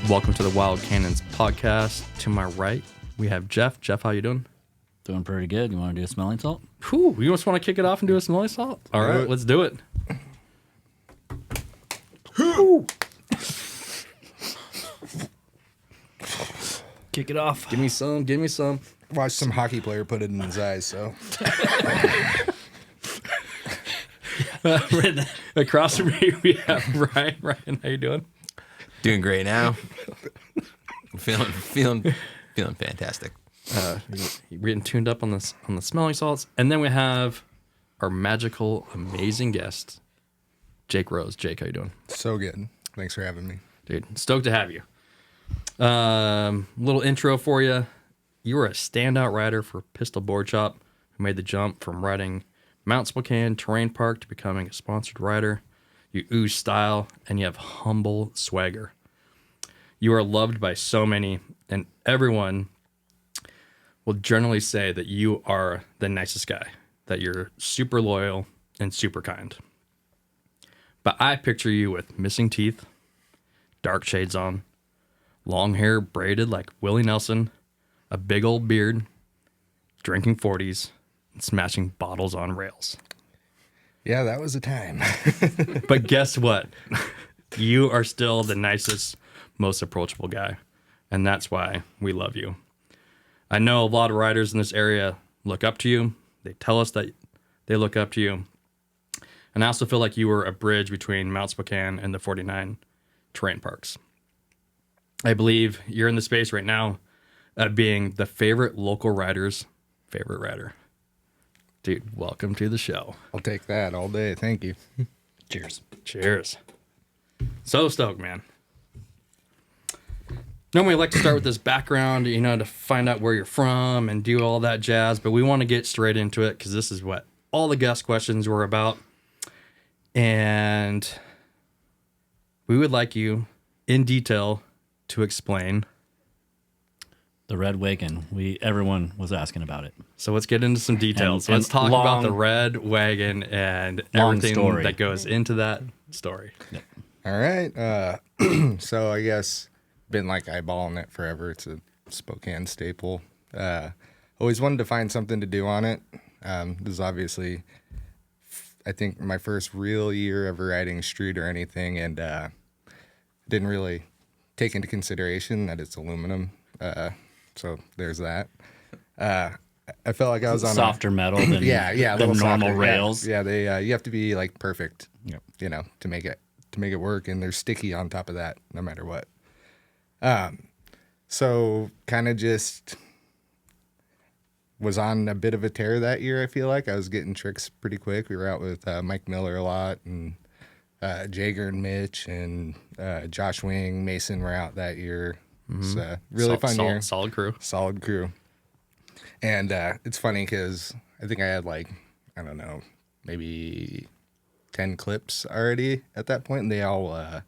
Welcome to the Wild Cannons podcast. To my right, we have Jeff. Jeff, how you doing? Doing pretty good. You want to do a smelling salt? Whew, you just want to kick it off and do a smelling salt? All right, let's do it. Kick it off. Give me some. Give me some. Watched some hockey player put it in his eyes, so. Across from me, we have Ryan. Ryan, how you doing? Doing great now. feeling fantastic. You're getting tuned up on the smelling salts, and then we have our magical, amazing guest, Jake Rose. Jake, how you doing? So good. Thanks for having me. Dude, stoked to have you. Little intro for you. You were a standout rider for Pistol Board Shop who made the jump from riding Mount Spokane Terrain Park to becoming a sponsored rider. You ooze style, and you have humble swagger. You are loved by so many, and everyone will generally say that you are the nicest guy, that you're super loyal and super kind. But I picture you with missing teeth, dark shades on, long hair braided like Willie Nelson, a big old beard, drinking 40s, and smashing bottles on rails. Yeah, that was a time. But guess what? You are still the nicest, most approachable guy. And that's why we love you. I know a lot of riders in this area look up to you. They tell us that they look up to you. And I also feel like you were a bridge between Mount Spokane and the 49 terrain parks. I believe you're in the space right now of being the favorite local rider's favorite rider. Dude, welcome to the show. I'll take that all day. Thank you. Cheers. Cheers. So stoked, man. Normally I like to start with this background, to find out where you're from and do all that jazz, but we want to get straight into it because this is what all the guest questions were about. And we would like you, in detail, to explain The red wagon. Everyone was asking about it. So let's get into some details. And Let's talk about the red wagon and everything story. that goes into that story. Yep. All right. So I guess been like eyeballing it forever. It's a Spokane staple. Always wanted to find something to do on it. This is obviously, I think, my first real year ever riding street or anything, and didn't really take into consideration that it's aluminum. So there's that. I felt like I was on softer metal than a than little normal softer. rails. Yeah, they you have to be like perfect. Yep. To make it work, and they're sticky on top of that no matter what. So kind of just was on a bit of a tear that year. I feel like I was getting tricks pretty quick. We were out with Mike Miller a lot, and Jager and Mitch and Josh Wing, Mason were out that year. It's a really fun year. Solid crew. Solid crew. And it's funny because I think I had maybe 10 clips already at that point, and they all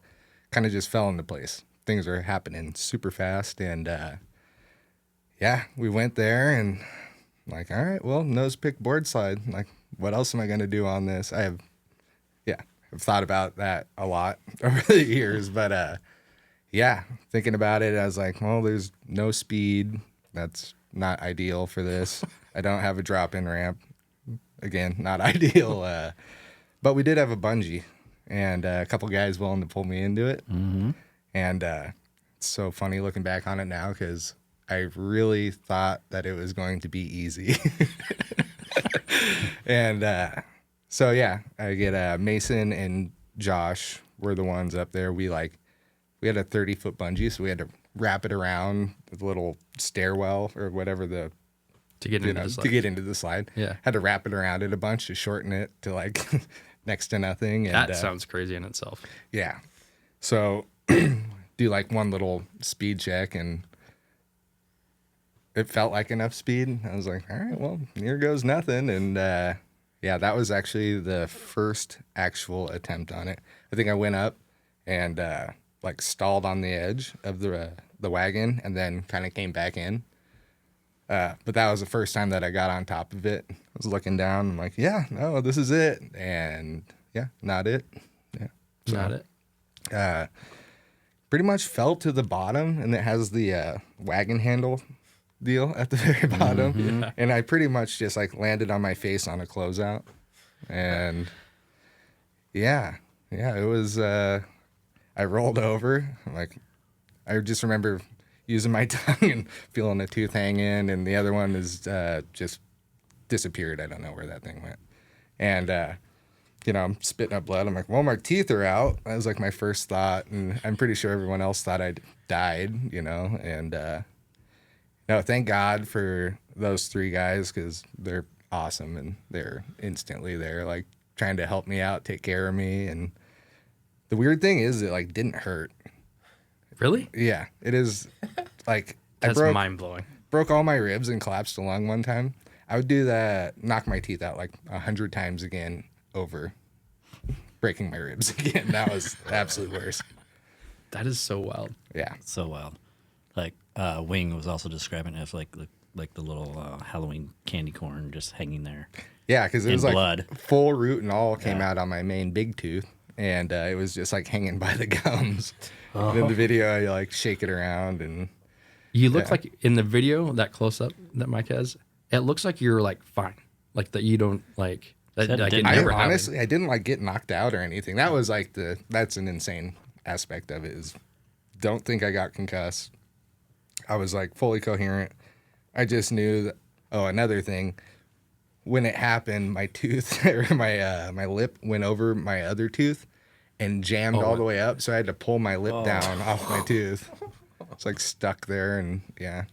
kind of just fell into place. Things were happening super fast, and we went there, and all right, well, nose pick board slide. Like, what else am I going to do on this? I've thought about that a lot over the years, but thinking about it, I was like, well, there's no speed. That's not ideal for this. I don't have a drop-in ramp. Again, not ideal. But we did have a bungee and a couple guys willing to pull me into it. Mm-hmm. And it's so funny looking back on it now because I really thought that it was going to be easy. And I get Mason and Josh were the ones up there. We had a 30-foot bungee, so we had to wrap it around the little stairwell or whatever To get into the slide. Yeah. Had to wrap it around it a bunch to shorten it to next to nothing. And, that sounds crazy in itself. Yeah. So do one little speed check, and it felt like enough speed. I was like, all right, well, here goes nothing. And that was actually the first actual attempt on it. I think I went up and stalled on the edge of the wagon and then kind of came back in. But that was the first time that I got on top of it. I was looking down. I'm like, yeah, no, this is it. And not it. Yeah. Not it. pretty much fell to the bottom, and it has the wagon handle deal at the very bottom. And I pretty much just like landed on my face on a closeout. And yeah, it was, I rolled over. Like, I just remember using my tongue and feeling a tooth hang in, and the other one is just disappeared. I don't know where that thing went. And, I'm spitting up blood. I'm like, well, my teeth are out. That was like my first thought. And I'm pretty sure everyone else thought I'd died, and, no, thank God for those 3 guys, because they're awesome, and they're instantly there, like, trying to help me out, take care of me. And the weird thing is, it, like, didn't hurt. Really? Yeah, it is, like, That's I mind blowing. broke all my ribs and collapsed a lung one time. I would do that, knock my teeth out like 100 times again over breaking my ribs again. That was the absolute worst. That is so wild. Yeah. So wild. Like Wing was also describing it as like the little Halloween candy corn just hanging there. Yeah, because it In was like blood. full root and all came out on my main big tooth, and it was just like hanging by the gums. And in the video, I like shake it around, and You look like in the video, that close up that Mike has, it looks like you're like fine. Like that you don't like that That like, it didn't I never happened. honestly I didn't like get knocked out or anything. That was like that's an insane aspect of it. Is don't think I got concussed. I was like fully coherent. I just knew that. Oh, another thing. When it happened, my tooth or my lip went over my other tooth and jammed all the way up. So I had to pull my lip down off my tooth. It's like stuck there, and yeah.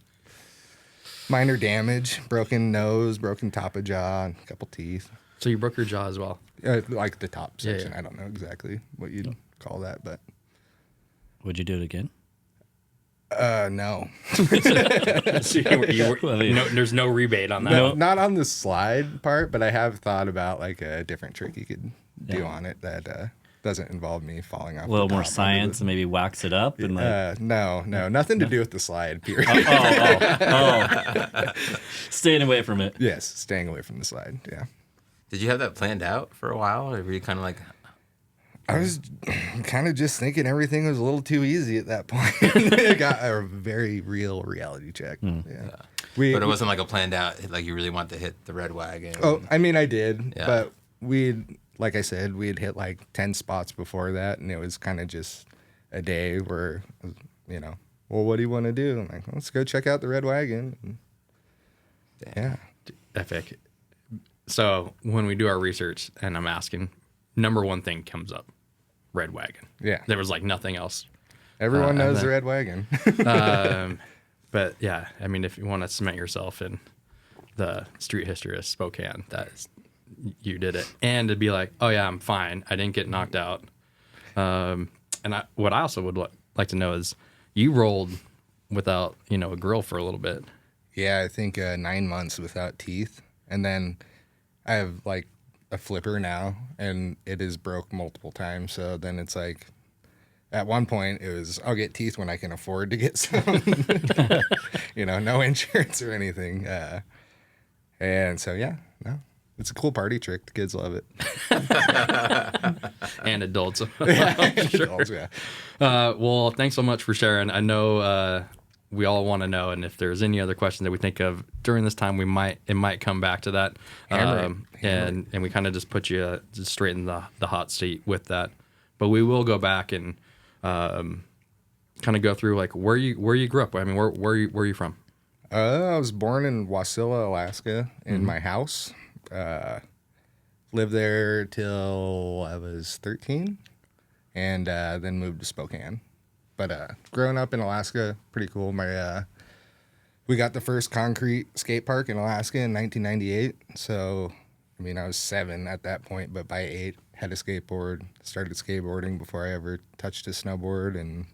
Minor damage, broken nose, broken top of jaw, and a couple teeth. So you broke your jaw as well. Like the top Yeah, section. yeah. I don't know exactly what you'd call that, but Would you do it again? no. So I mean- no, there's no rebate on that. No, not on the slide part, but I have thought about like a different trick you could do on it that doesn't involve me falling off. A little the more top science and maybe wax it up and like no, nothing to do with the slide. Period. staying away from it. Yes, staying away from the slide. Yeah, Did you have that planned out for a while, or were you kind of like, I was kind of just thinking everything was a little too easy at that point. It got a very real reality check. Yeah, but it wasn't like a planned out, like you really want to hit the red wagon? Oh, I mean, I did, Yeah. but like I said, we had hit like 10 spots before that, and it was kind of just a day where, well, what do you want to do? I'm like, let's go check out the red wagon. And yeah. Epic. So when we do our research and I'm asking, number one thing comes up, red wagon. Yeah. There was like nothing else. Everyone and knows then- the red wagon. But yeah, I mean, if you want to cement yourself in the street history of Spokane, you did it. And to be like, oh yeah, I'm fine. I didn't get knocked out. What I also would like to know is you rolled without, a grill for a little bit. Yeah, I think 9 months without teeth. And then I have like a flipper now, and it is broke multiple times. So then it's like, at one point it was, I'll get teeth when I can afford to get some, no insurance or anything. And so, yeah, no, it's a cool party trick. The kids love it. And adults. Adults, yeah. Well, thanks so much for sharing. I know we all want to know, and if there's any other questions that we think of during this time, it might come back to that. Hammer it. And we kind of just put you just straight in the hot seat with that. But we will go back and kind of go through like where you grew up. I mean, where are you from? I was born in Wasilla, Alaska, in my house. Lived there till I was 13, and then moved to Spokane. But growing up in Alaska, pretty cool. We got the first concrete skate park in Alaska in 1998. So, I mean, I was 7 at that point, but by 8, had a skateboard. Started skateboarding before I ever touched a snowboard, and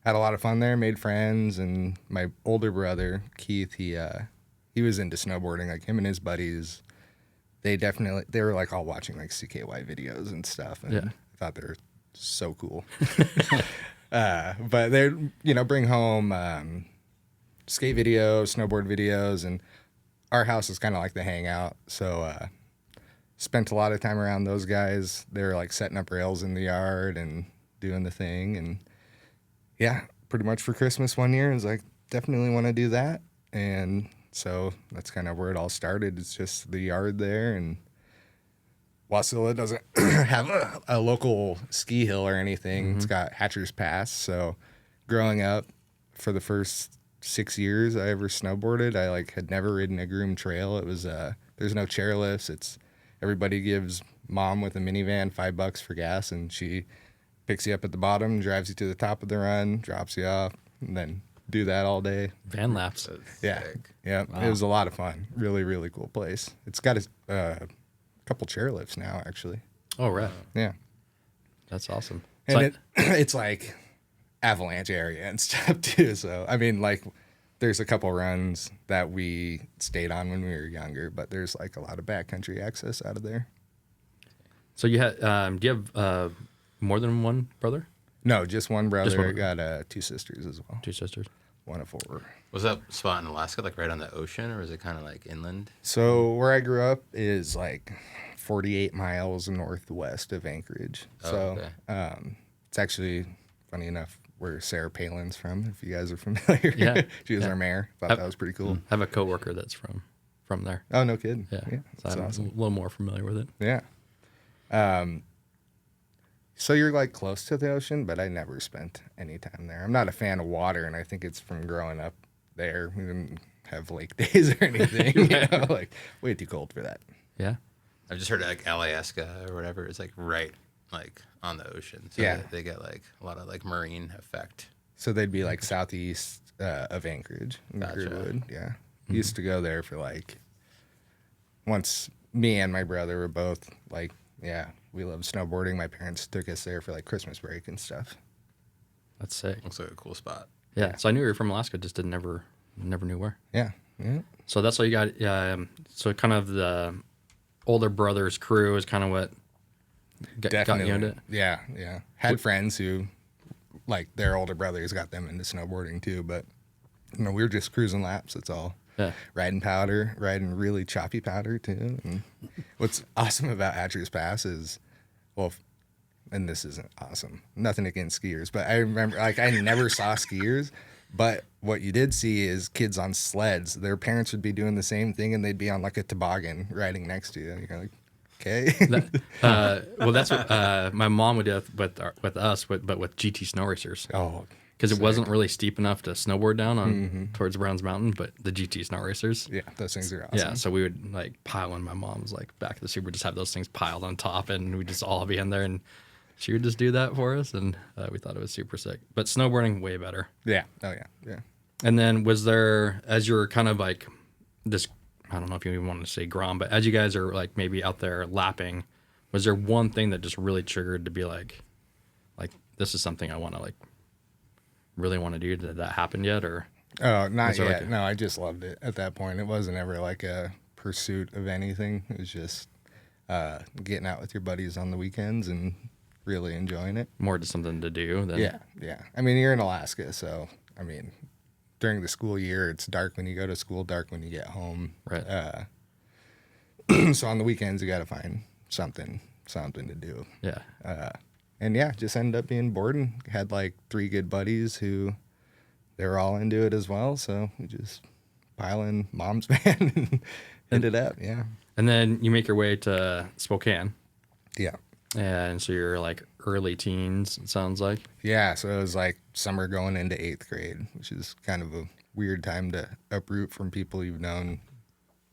had a lot of fun there. Made friends, and my older brother Keith, he was into snowboarding. Like him and his buddies, they were like all watching like CKY videos and stuff, and I thought they were so cool. But they bring home skate videos, snowboard videos, and our house is kind of like the hangout. So spent a lot of time around those guys. They were like setting up rails in the yard and doing the thing, and yeah, pretty much for Christmas one year, I was like, definitely want to do that. And so that's kind of where it all started. It's just the yard there. And Wasilla doesn't have a local ski hill or anything. It's got Hatcher's Pass. So growing up, for the first 6 years I ever snowboarded, I like had never ridden a groomed trail. It was there's no chairlifts. It's everybody gives mom with a minivan $5 for gas, and she picks you up at the bottom, drives you to the top of the run, drops you off, and then do that all day. Van laps. That's Yeah, sick. yeah. It was a lot of fun. Really, really cool place. It's got a couple chairlifts now, actually. Oh, right. Yeah, That's awesome. and it's like avalanche area and stuff too. So I mean, like, there's a couple runs that we stayed on when we were younger, but there's like a lot of backcountry access out of there. So you had, do you have more than one brother? No, just one brother. one. I got 2 sisters as well. 2 sisters? One of 4. Was that spot in Alaska like right on the ocean, or is it kind of like inland? So where I grew up is like 48 miles northwest of Anchorage. Oh, So okay. it's actually, funny enough, where Sarah Palin's from, if you guys are familiar. Yeah. She was Yeah. our mayor. Thought that was pretty cool. I have a coworker that's from there. Oh, no kidding. Yeah. Yeah, So that's I'm awesome. a little more familiar with it. Yeah. So you're like close to the ocean, but I never spent any time there. I'm not a fan of water, and I think it's from growing up there. We didn't have lake days or anything. You know, like way too cold for that. Yeah. I've just heard like Alaska or whatever is like right like on the ocean. So Yeah. they get like a lot of like marine effect. So they'd be like southeast of Anchorage, in Gotcha. Greenwood. Yeah. Used to go there for like, once me and my brother were both like, yeah, we love snowboarding. My parents took us there for like Christmas break and stuff. That's sick. Looks like a cool spot. Yeah. So I knew you were from Alaska, just didn't never knew where. Yeah. Yeah. So that's why you got, so kind of the older brother's crew is kind of what got Definitely. you into it. Yeah. Yeah. Had friends who, like, their older brothers got them into snowboarding too, but you know, we were just cruising laps. That's all. Yeah. Riding powder, riding really choppy powder too. And what's awesome about Hatcher's Pass is, well, and this isn't awesome, nothing against skiers, but I remember, like, I never saw skiers, but what you did see is kids on sleds. Their parents would be doing the same thing, and they'd be on like a toboggan riding next to you. And you're like, okay. Well, that's what my mom would do with us, but with GT snow racers. Oh, Because it wasn't really steep enough to snowboard down on towards Browns Mountain, but the GT snow racers. yeah, those things are awesome. Yeah, so we would like pile in. My mom's like back at the super, just have those things piled on top, and we'd just all be in there, and she would just do that for us, and we thought it was super sick. But snowboarding, way better. Yeah. Oh, yeah. Yeah. And then was there, as you were kind of like this, I don't know if you even want to say grom, but as you guys are like maybe out there lapping, was there one thing that just really triggered to be like this is something I want to like really want to do? Did that happen yet, or? Oh, not Was there, yet. like, No, I just loved it at that point. It wasn't ever like a pursuit of anything. It was just getting out with your buddies on the weekends and really enjoying it. More just something to do than Yeah, yeah. I mean, you're in Alaska, so I mean, during the school year, it's dark when you go to school, dark when you get home. Right. So on the weekends, you got to find something to do. Yeah. And yeah, just ended up being bored and had like 3 good buddies who they were all into it as well. So we just pile in mom's van and hit it up. Yeah. And then you make your way to Spokane, Yeah. and so you're like early teens. It sounds like. Yeah. So it was like summer going into 8th grade, which is kind of a weird time to uproot from people you've known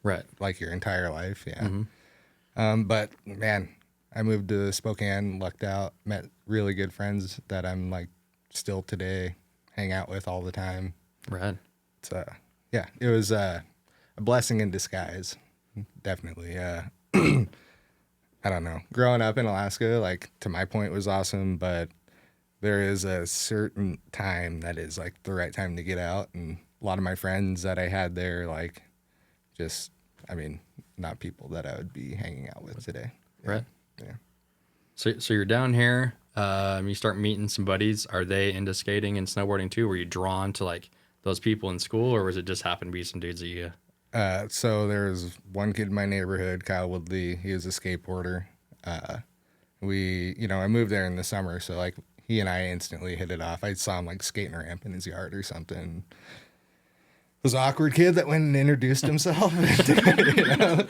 Right. like your entire life. Yeah. But man, I moved to Spokane, lucked out, met really good friends that I'm like still today hang out with all the time. Right. It's yeah, it was a blessing in disguise, definitely. I don't know. Growing up in Alaska, like, to my point, was awesome, but there is a certain time that is like the right time to get out, and a lot of my friends that I had there, like, just, I mean, not people that I would be hanging out with today. Yeah. Right. Yeah. So you're down here. You start meeting some buddies. Are they into skating and snowboarding too? Were you drawn to like those people in school, or was it just happen to be some dudes that you? So there's one kid in my neighborhood, Kyle Woodley. He was a skateboarder. I moved there in the summer, so like he and I instantly hit it off. I saw him like skating a ramp in his yard or something. Was an awkward kid that went and introduced himself. You know?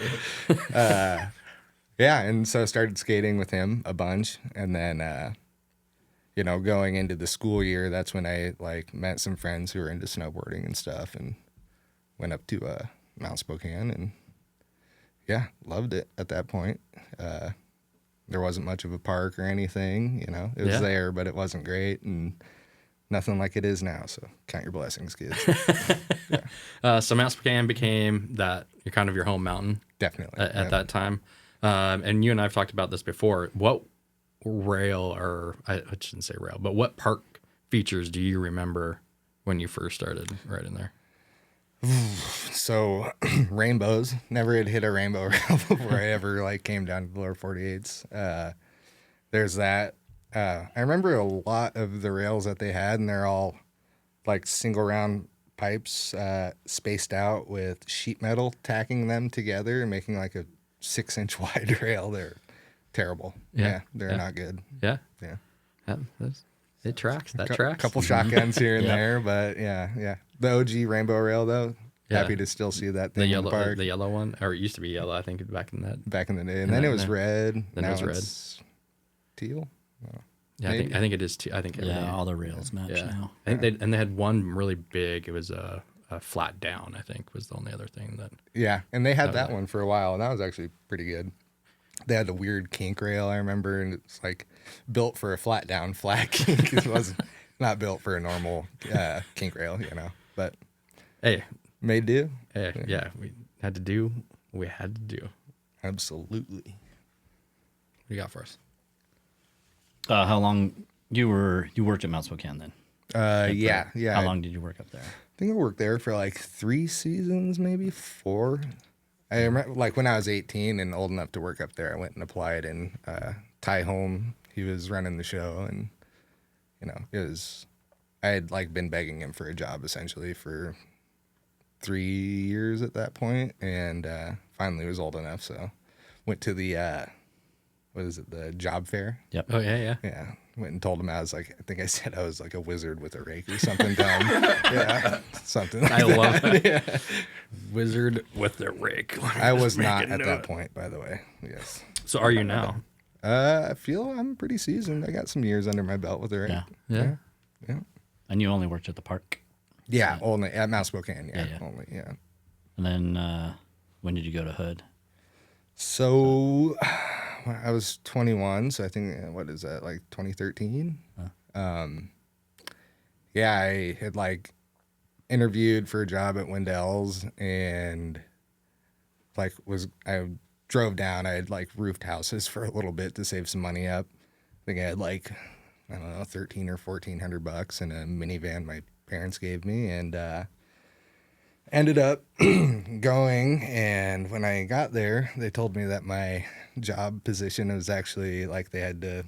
Yeah, and so I started skating with him a bunch, and then you know, going into the school year, that's when I like met some friends who were into snowboarding and stuff, and went up to Mount Spokane, and yeah, loved it at that point. There wasn't much of a park or anything, you know. It was there, but it wasn't great, and nothing like it is now. So count your blessings, kids. So Mount Spokane became kind of your home mountain. Definitely. At that time. And you and I have talked about this before. What I shouldn't say rail, but what park features do you remember when you first started riding there? So rainbows. Never had hit a rainbow rail before I ever like came down to the lower 48s. There's that. I remember a lot of the rails that they had, and they're all like single round pipes spaced out with sheet metal, tacking them together and making like a 6-inch wide rail. They're terrible. Yeah, they're not good. Yeah. Yeah. It tracks. That tracks. Couple shotguns here and there, but yeah. The OG rainbow rail though. Yeah. Happy to still see that thing in the park. The yellow one, or it used to be yellow, I think, back in the day, and then it was red. Then now it was red. it's teal. Yeah, I think it is too. I think all the rails match now. I think they had one really big. It was a flat down. I think was the only other thing that. Yeah, and they had that one for a while, and that was actually pretty good. They had a weird kink rail, I remember, and it's like built for a flat down flat kink. It wasn't not built for a normal kink rail, you know. But hey, made do. Hey, yeah, we had to do what we had to do. Absolutely. What do you got for us? How long you worked at Mount Spokane then? Yeah. How long did you work up there? I think I worked there for like 3 seasons, maybe 4. I remember, like when I was 18 and old enough to work up there, I went and applied, and Ty Holm, he was running the show, and you know, I had like been begging him for a job essentially for 3 years at that point, and finally was old enough, so went to the the job fair. Yep. Oh yeah. Yeah. Went and told him I was like, I think I said I was like a wizard with a rake or something dumb. Yeah. Something like I that. love it. Yeah. Wizard with the rake. I was not at that point, by the way. Yes. So are you now? I feel I'm pretty seasoned. I got some years under my belt with the rake. Yeah. Yeah. And you only worked at the park. Yeah. Only at Mount Spokane. Yeah. Yeah. Only. Yeah. And then when did you go to Hood? So when I was 21, so I think, what is that, like 2013? Yeah, I had like interviewed for a job at Wendell's, and like I drove down. I had like roofed houses for a little bit to save some money up. I think I had like, I don't know, $1,300 or $1,400 in a minivan my parents gave me, and ended up going. And when I got there, they told me that my job position was actually like they had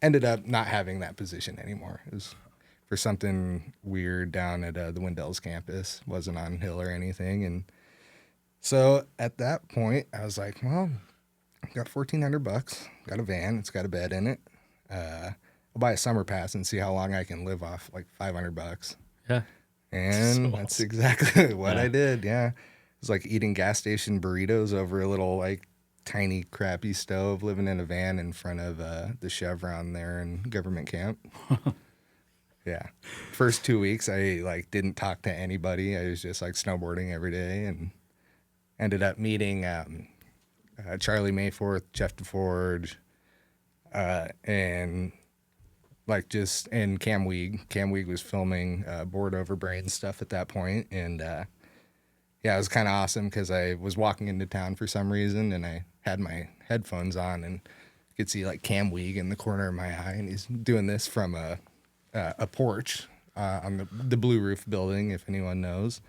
ended up not having that position anymore. It was for something weird down at the Wendell's campus. Wasn't on Hill or anything. And so at that point, I was like, well, I got $1,400, got a van, it's got a bed in it. I'll buy a summer pass and see how long I can live off like $500. Yeah. And that's exactly what I did. Yeah. It was like eating gas station burritos over a little like tiny crappy stove, living in a van in front of the Chevron there in government camp. Yeah. First 2 weeks I like didn't talk to anybody. I was just like snowboarding every day, and ended up meeting Charlie Mayforth, Jeff DeForge, and like and Cam Weig. Cam Weig was filming Board Over Brain stuff at that point, and yeah, it was kind of awesome because I was walking into town for some reason, and I had my headphones on, and could see like Cam Weig in the corner of my eye, and he's doing this from a porch on the Blue Roof building, if anyone knows.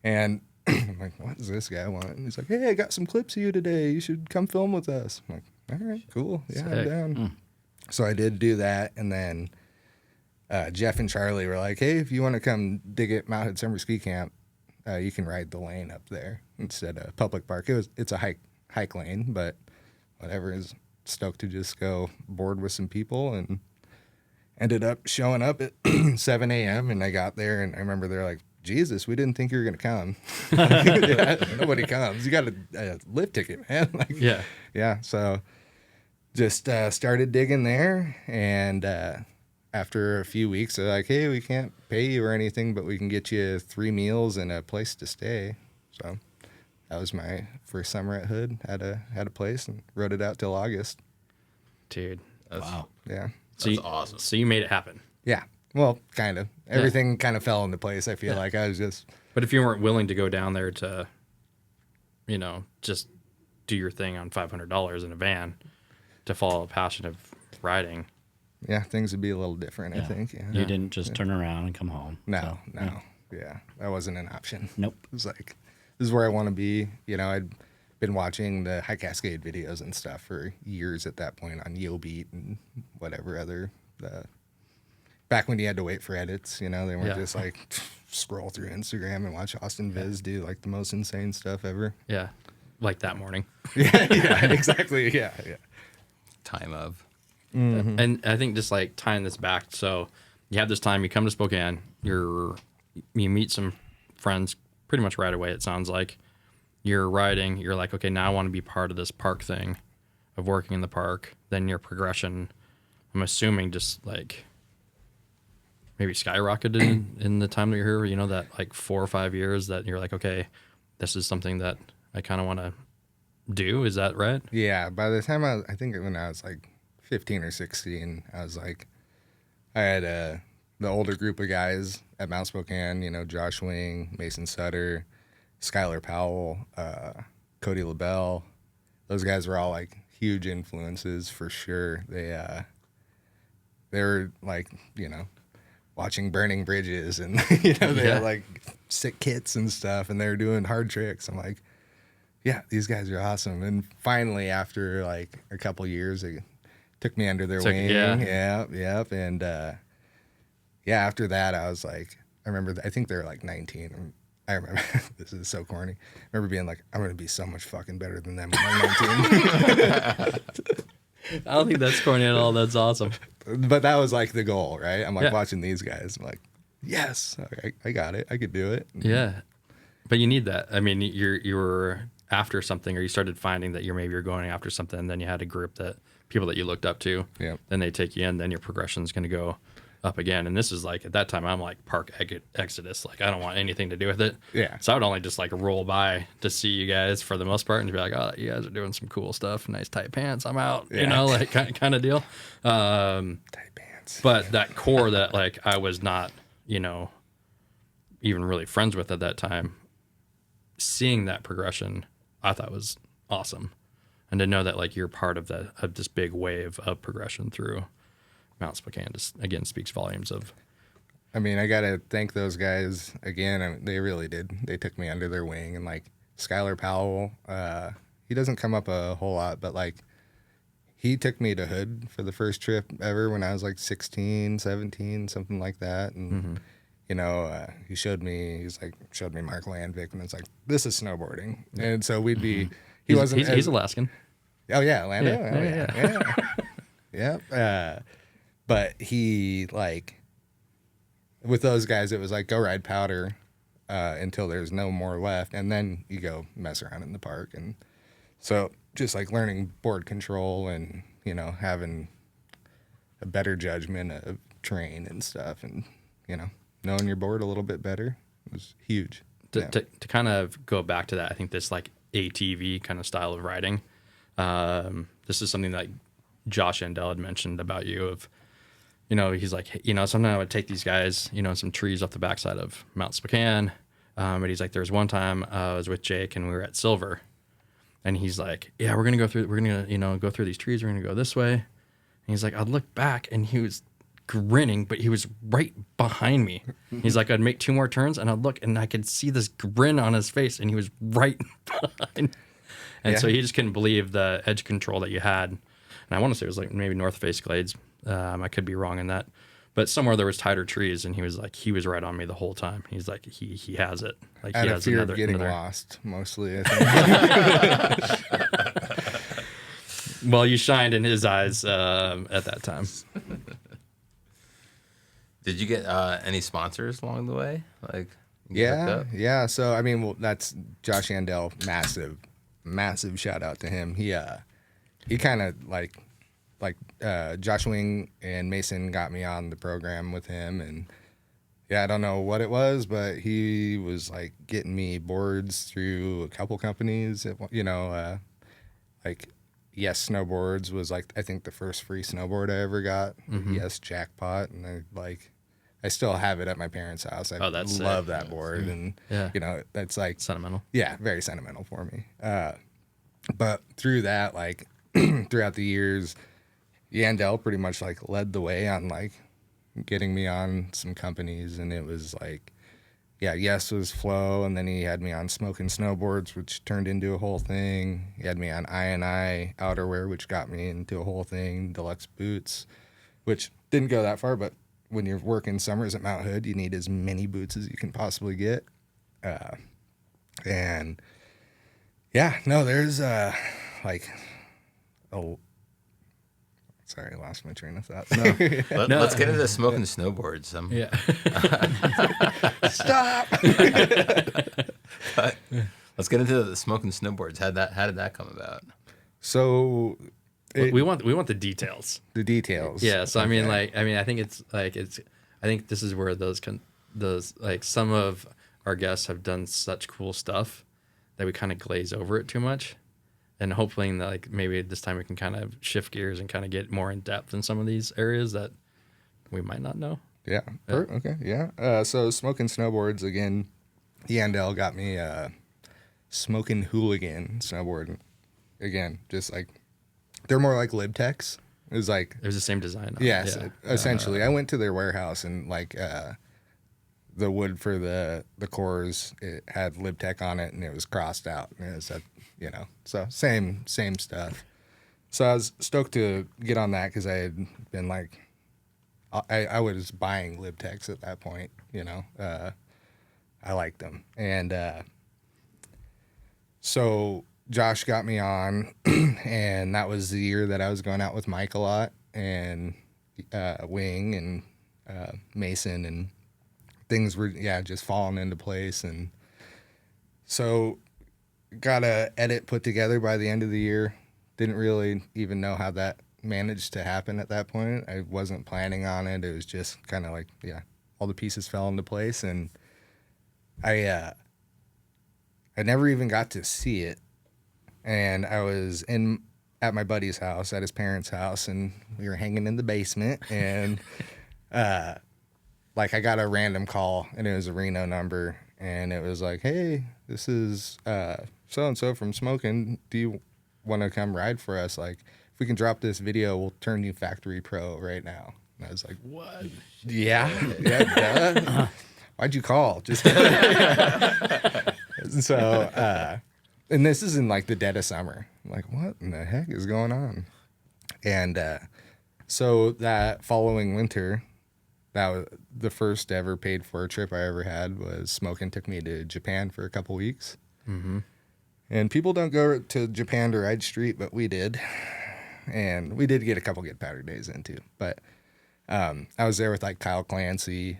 And I'm like, what does this guy want? And he's like, hey, I got some clips of you today. You should come film with us. I'm like, all right, cool. Yeah, I'm down. So I did do that. And then Jeff and Charlie were like, hey, if you want to come dig at Mount Hood Summer Ski Camp, you can ride the lane up there instead of public park. It's a hike lane, but whatever. Is stoked to just go board with some people. And ended up showing up at 7 a.m. and I got there and I remember they're like, Jesus, we didn't think you were going to come. Yeah, nobody comes. You got a lift ticket, man. Like, Yeah. yeah. So just started digging there. And after a few weeks, they're like, hey, we can't pay you or anything, but we can get you 3 meals and a place to stay. So that was my first summer at Hood. Had a place and rode it out till August. Dude. Wow. Yeah. So That's awesome. So you made it happen. Yeah. Well, kind of. Everything kind of fell into place. I feel like I was just. But if you weren't willing to go down there to, just do your thing on $500 in a van to follow a passion of riding. Yeah, things would be a little different, I Yeah. think. Yeah. You didn't just turn around and come home. No, So, no. Yeah, that wasn't an option. Nope. It was like, this is where I want to be. I'd been watching the High Cascade videos and stuff for years at that point on YoBeat and whatever other. Back when you had to wait for edits, they weren't Yeah. just like scroll through Instagram and watch Austin Viz do like the most insane stuff ever. Yeah. Like that morning. Yeah, exactly. Yeah. Time of. And I think just like tying this back, so you have this time, you come to Spokane, you meet some friends pretty much right away, it sounds like. You're riding, you're like, okay, now I want to be part of this park thing, of working in the park. Then your progression, I'm assuming, just like maybe skyrocketed in the time that you're here, that like 4 or 5 years that you're like, okay, this is something that I kind of want to do. Is that right? Yeah, by the time I think when I was like 15 or 16, I was like, I had the older group of guys at Mount Spokane, Josh Wing, Mason Sutter, Skylar Powell, Cody LaBelle. Those guys were all like huge influences for sure. They were like, watching Burning Bridges and, they had like sick kits and stuff and they were doing hard tricks. I'm like, yeah, these guys are awesome. And finally, after like a couple years, they took me under their wing. Yeah. Yep. And after that, I was like, I think they were like 19. And I remember, this is so corny. I remember being like, I'm going to be so much fucking better than them when I'm 19. I don't think that's corny at all. That's awesome. But that was like the goal, right? I'm like Yeah. watching these guys. I'm like, yes, I got it. I could do it. Yeah. But you need that. I mean, you were after something, or you started finding that you're going after something, and then you had a group that people that you looked up to. Yep. Then they take you in, then your progression is going to go up again. And this is like, at that time, I'm like park exodus. Like, I don't want anything to do with it. Yeah. So I would only just like roll by to see you guys for the most part and be like, oh, you guys are doing some cool stuff. Nice tight pants. I'm out, Yeah. like kind of deal. Tight pants. But that core that like I was not, even really friends with at that time, seeing that progression, I thought was awesome. And to know that like you're part of this big wave of progression through Mount Spokane just again speaks volumes of. I mean, I got to thank those guys again. I mean, they really did. They took me under their wing. And like Skylar Powell, he doesn't come up a whole lot, but like he took me to Hood for the first trip ever when I was like 16, 17, something like that. And, he showed me Mark Landvik and it's like, this is snowboarding. And so we'd be, He's Alaskan. Oh yeah, Lando. Yeah. Yeah. But he like with those guys, it was like go ride powder until there's no more left, and then you go mess around in the park. And so just like learning board control and having a better judgment of terrain and stuff, and knowing your board a little bit better was huge. To kind of go back to that, I think this like ATV kind of style of riding. This is something that Josh Endell had mentioned about you of, he's like, sometimes I would take these guys, some trees off the backside of Mount Spokane. But he's like, there was one time I was with Jake and we were at Silver, and he's like, yeah, we're going to go through these trees. We're going to go this way. And he's like, I'd look back and he was grinning, but he was right behind me. He's like, I'd make 2 more turns and I'd look and I could see this grin on his face and he was right behind. And so he just couldn't believe the edge control that you had. And I want to say it was like maybe North Face Glades. I could be wrong in that, but somewhere there was tighter trees and he was right on me the whole time. He's like, he has it. Like Out he of has fear of getting lost, mostly. I think. Well, you shined in his eyes at that time. Did you get any sponsors along the way? Like, you get hooked Yeah, up? yeah. So I mean, well, that's Josh Yandell. Massive shout out to him. He kind of like Josh Wing and Mason got me on the program with him, and yeah, I don't know what it was, but he was like getting me boards through a couple companies. Like Yes Snowboards was like I think the first free snowboard I ever got. Yes Jackpot, and I still have it at my parents' house. I Oh, that's sick. love that board, and Yeah. that's like Sentimental. yeah, very sentimental for me. But through that, like throughout the years, Yandell pretty much like led the way on like getting me on some companies, and it was like, yeah, Yes was Flow, and then he had me on Smoking Snowboards, which turned into a whole thing. He had me on I Outerwear, which got me into a whole thing. Deluxe Boots, which didn't go that far, but when you're working summers at Mount Hood, you need as many boots as you can possibly get. And yeah, no, there's like, oh, sorry, I lost my train of thought. Let's get into smoking snowboards. Yeah. Stop. Let's get into the smoking snowboards. How did that come about? So we want the details. the details. Yeah. So I mean, I think I think this is where those like some of our guests have done such cool stuff that we kind of glaze over it too much. And hopefully, like maybe this time we can kind of shift gears and kind of get more in depth in some of these areas that we might not know. Yeah. Okay. Yeah. So Smoking Snowboards again. Yandell got me Smoking Hooligan snowboard again. Just like they're more like Libtex. It was like It was the same design. yes, Yeah. essentially. I went to their warehouse and like the wood for the cores, it had Libtech on it and it was crossed out. And it was so same stuff. So I was stoked to get on that because I had been like, I was buying Libtex at that point. I liked them, and so Josh got me on, and that was the year that I was going out with Mike a lot, and Wing and Mason, and things were just falling into place, and so got a edit put together by the end of the year. Didn't really even know how that managed to happen at that point. I wasn't planning on it. It was just kind of like, all the pieces fell into place, and I never even got to see it. And I was at my buddy's house, at his parents' house, and we were hanging in the basement, and like I got a random call, and it was a Reno number, and it was like, "Hey, this is so and so from Smoking. Do you want to come ride for us? Like, if we can drop this video, we'll turn you factory pro right now." And I was like, What? Yeah, duh. Why'd you call? Just so, and this is in like the dead of summer. I'm like, what in the heck is going on? And so that following winter, that was the first ever paid for trip I ever had. Was Smoking took me to Japan for a couple weeks. Mm-hmm. And people don't go to Japan to ride street, but we did. And we did get a couple get powder days into. But I was there with like Kyle Clancy,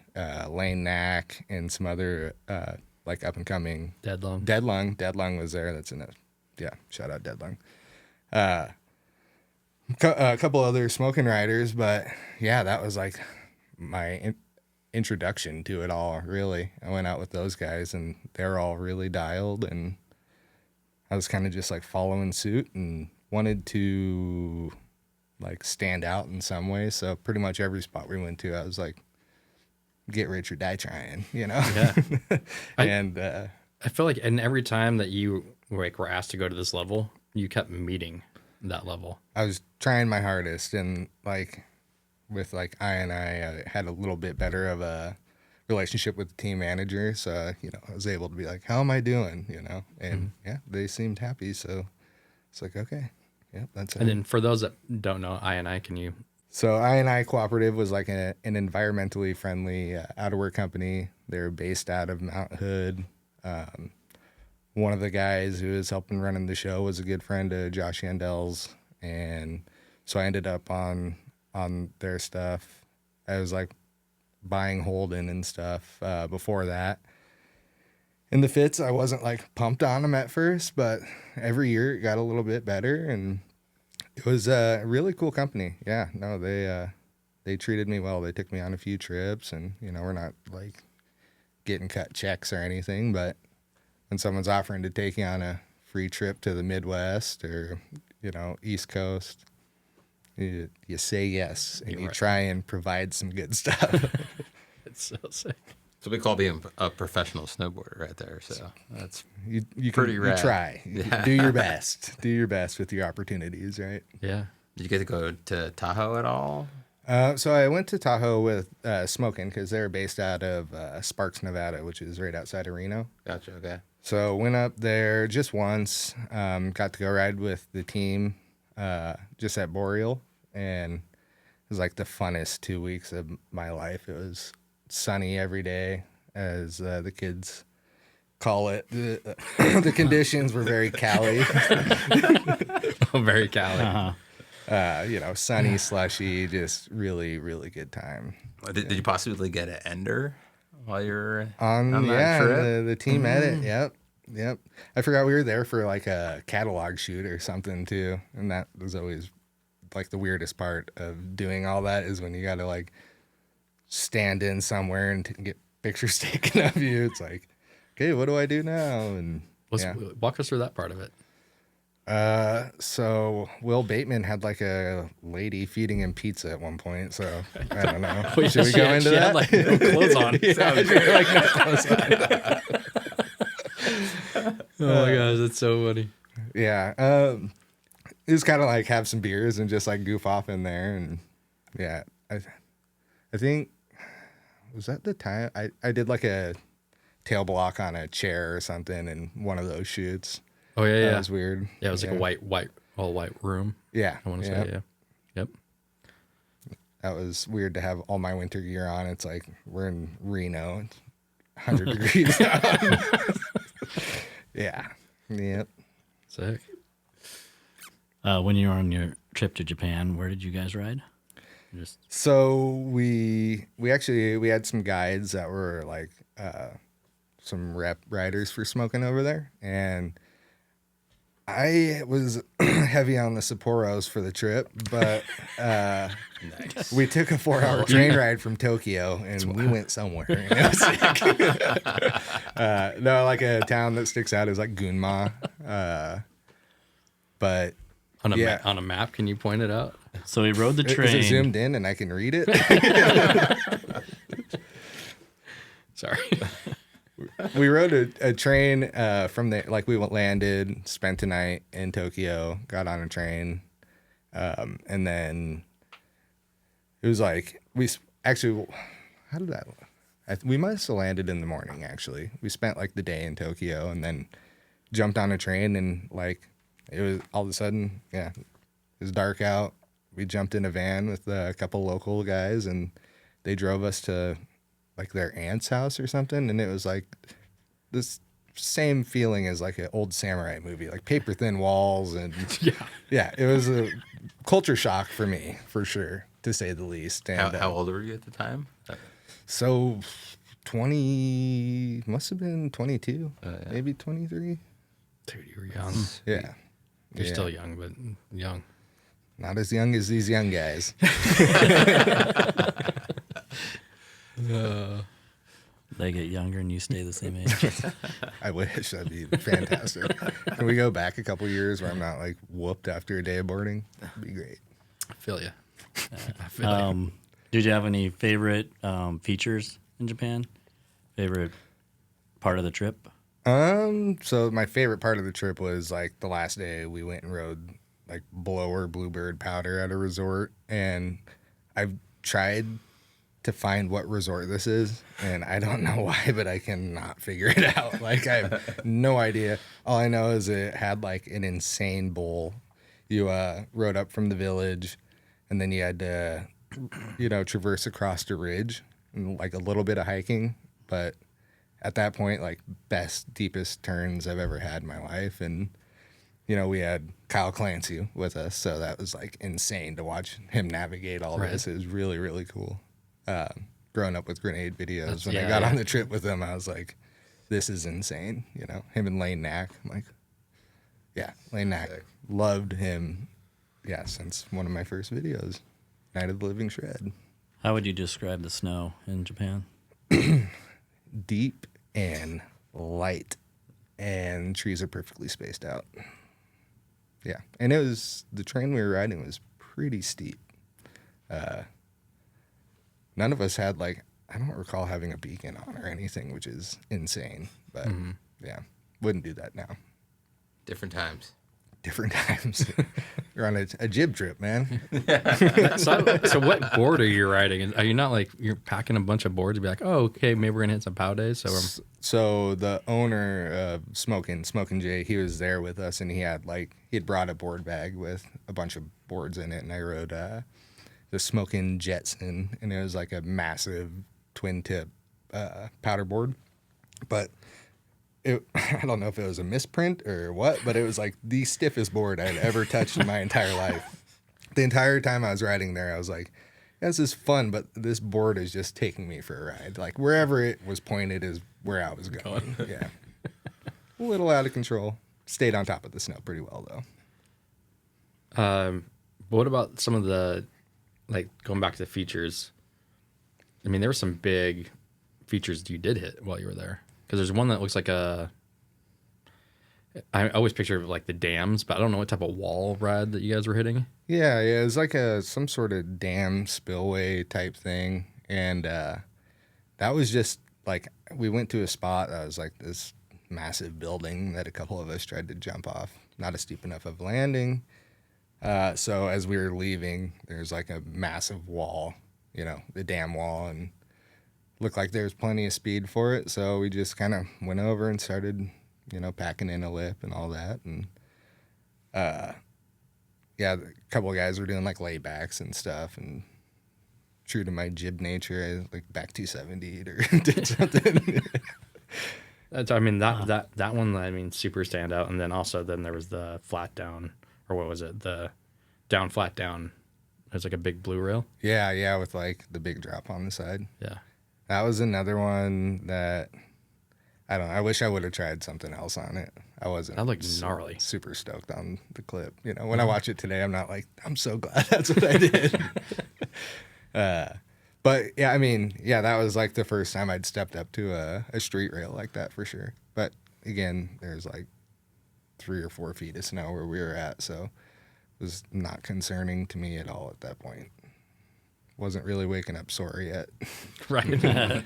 Lane Knack, and some other like up and coming. Deadlung. Deadlung was there. That's in it. Shout out Deadlung. A couple other Smoking riders, but yeah, that was like my introduction to it all, really. I went out with those guys, and they're all really dialed, and I was kind of just like following suit and wanted to like stand out in some way. So pretty much every spot we went to, I was like, get rich or die trying, Yeah. And I feel like, and every time that you were asked to go to this level, you kept meeting that level. I was trying my hardest, and like with like I had a little bit better of a relationship with the team manager, so I was able to be like, how am I doing, and they seemed happy, so it's like, okay, that's it. And then for those that don't know, I can you? So I Cooperative was like an environmentally friendly outerwear company. They're based out of Mount Hood. One of the guys who was helping running the show was a good friend of Josh Yandell's, and so I ended up on their stuff. I was like buying Holden and stuff before that. And the fits, I wasn't like pumped on them at first, but every year it got a little bit better, and it was a really cool company. Yeah, no, they treated me well. They took me on a few trips, and we're not like getting cut checks or anything, but when someone's offering to take you on a free trip to the Midwest or East Coast, you say yes, and You're you right. try and provide some good stuff. It's so sick. So we call being a professional snowboarder right there. So that's You Pretty can rad. try. Yeah. Do your best. Do your best with your opportunities, right? Yeah. Did you get to go to Tahoe at all? So I went to Tahoe with Smokin' because they're based out of Sparks, Nevada, which is right outside of Reno. Gotcha. Okay. So went up there just once. Got to go ride with the team just at Boreal, and it was like the funnest 2 weeks of my life. It was sunny every day, as the kids call it. The conditions were very Cali. Oh, very Cali. Sunny, slushy, just really, really good time. Did you possibly get an ender while you're On that trip? the team edit. Yep. I forgot we were there for like a catalog shoot or something too, and that was always like the weirdest part of doing all that is when you got to like stand in somewhere and get pictures taken of you. It's like, okay, what do I do now? And Walk us through that part of it. so Will Bateman had like a lady feeding him pizza at one point. So I don't know. Wait, Should we go into she that? had like no clothes on. Oh my gosh, that's so funny. Yeah. It was kind of like have some beers and just like goof off in there. And yeah, I think, was that the time I did like a tail block on a chair or something in one of those shoots. Oh yeah, yeah. That was weird. Yeah, it was like a all white room. Yeah. I want to yeah. say, yeah. Yep. That was weird to have all my winter gear on. It's like we're in Reno, it's 100 degrees out. Yeah. Yep. Sick. When you were on your trip to Japan, where did you guys ride? Just So we had some guides that were like some rep riders for Smoking over there, and I was heavy on the Sapporos for the trip, but Nice. we took a 4-hour train ride from Tokyo, and we went somewhere. And it was sick. No, like a town that sticks out is like Gunma, but On a yeah. on a map, can you point it out? so we rode the is train. it zoomed in and I can read it? Sorry. We rode a train from the we landed, spent a night in Tokyo, got on a train, and then it was like how did that? We must have landed in the morning. Actually, we spent like the day in Tokyo, and then jumped on a train, and like it was all of a sudden, yeah, it was dark out. We jumped in a van with a couple local guys, and they drove us to like their aunt's house or something, and it was like this same feeling as like an old samurai movie, like paper thin walls, and yeah, it was a culture shock for me, for sure, to say the least. And How old were you at the time? so 20 must have been 22, Yeah. maybe 23. Dude, you were young. Yeah, You're Yeah. still young, but young. not as young as these young guys. They get younger and you stay the same age. I wish. That'd be fantastic. Can we go back a couple years where I'm not like whooped after a day of boarding? That'd be great. I feel you. I feel you. Did you have any favorite features in Japan? Favorite part of the trip? So my favorite part of the trip was like the last day we went and rode like blower bluebird powder at a resort, and I've tried to find what resort this is, and I don't know why, but I cannot figure it out. Like I have no idea. All I know is it had like an insane bowl. You rode up from the village, and then you had to traverse across the ridge and like a little bit of hiking, but at that point, like best, deepest turns I've ever had in my life. And, we had Kyle Clancy with us. So that was like insane to watch him navigate all Right. this. It was really, really cool. Great grown up with grenade videos. When I yeah, got yeah. on the trip with him, I was like, this is insane. You know, him and Lane Knack. I'm like, yeah, Lane Knack. Sick. Loved him. Yeah, since one of my first videos, Night of the Living Shred. How would you describe the snow in Japan? Deep and light, and trees are perfectly spaced out. Yeah, and the train we were riding was pretty steep. None of us had like, I don't recall having a beacon on or anything, which is insane. But yeah, wouldn't do that now. Different times. Different times. You're on a jib trip, man. So what board are you riding? Are you not like you're packing a bunch of boards and be like, oh, okay, maybe we're gonna hit some POW days? So the owner of Smokin' Jay, he was there with us, and he had brought a board bag with a bunch of boards in it, and I rode the Smokin' Jetson, and it was like a massive twin tip powder board, but I don't know if it was a misprint or what, but it was like the stiffest board I'd ever touched in my entire life. The entire time I was riding there, I was like, this is fun, but this board is just taking me for a ride. Like wherever it was pointed is where I was going. Yeah. A little out of control. Stayed on top of the snow pretty well though. What about some of the, like going back to the features? I mean, there were some big features you did hit while you were there. Because there's one that looks like I always picture like the dams, but I don't know what type of wall ride that you guys were hitting. Yeah, it was like some sort of dam spillway type thing, and that was just like we went to a spot that was like this massive building that a couple of us tried to jump off, not a steep enough of landing. So as we were leaving, there's like a massive wall, you know, the dam wall, and looked like there was plenty of speed for it. So we just kind of went over and started, you know, packing in a lip and all that. And yeah, a couple of guys were doing like laybacks and stuff. And true to my jib nature, I like back 270'd or did something. That one, I mean, super standout. And then also there was the flat down, or what was it? The down, flat down. There's like a big blue rail. Yeah, with like the big drop on the side. Yeah. That was another one that, I don't know, I wish I would have tried something else on it. I wasn't. That looked gnarly. Super stoked on the clip. You know, when I watch it today, I'm not like, I'm so glad that's what I did. But yeah, I mean, yeah, that was like the first time I'd stepped up to a street rail like that for sure. But again, there's like 3 or 4 feet of snow where we were at, so it was not concerning to me at all at that point. Wasn't really waking up sore yet. Right. I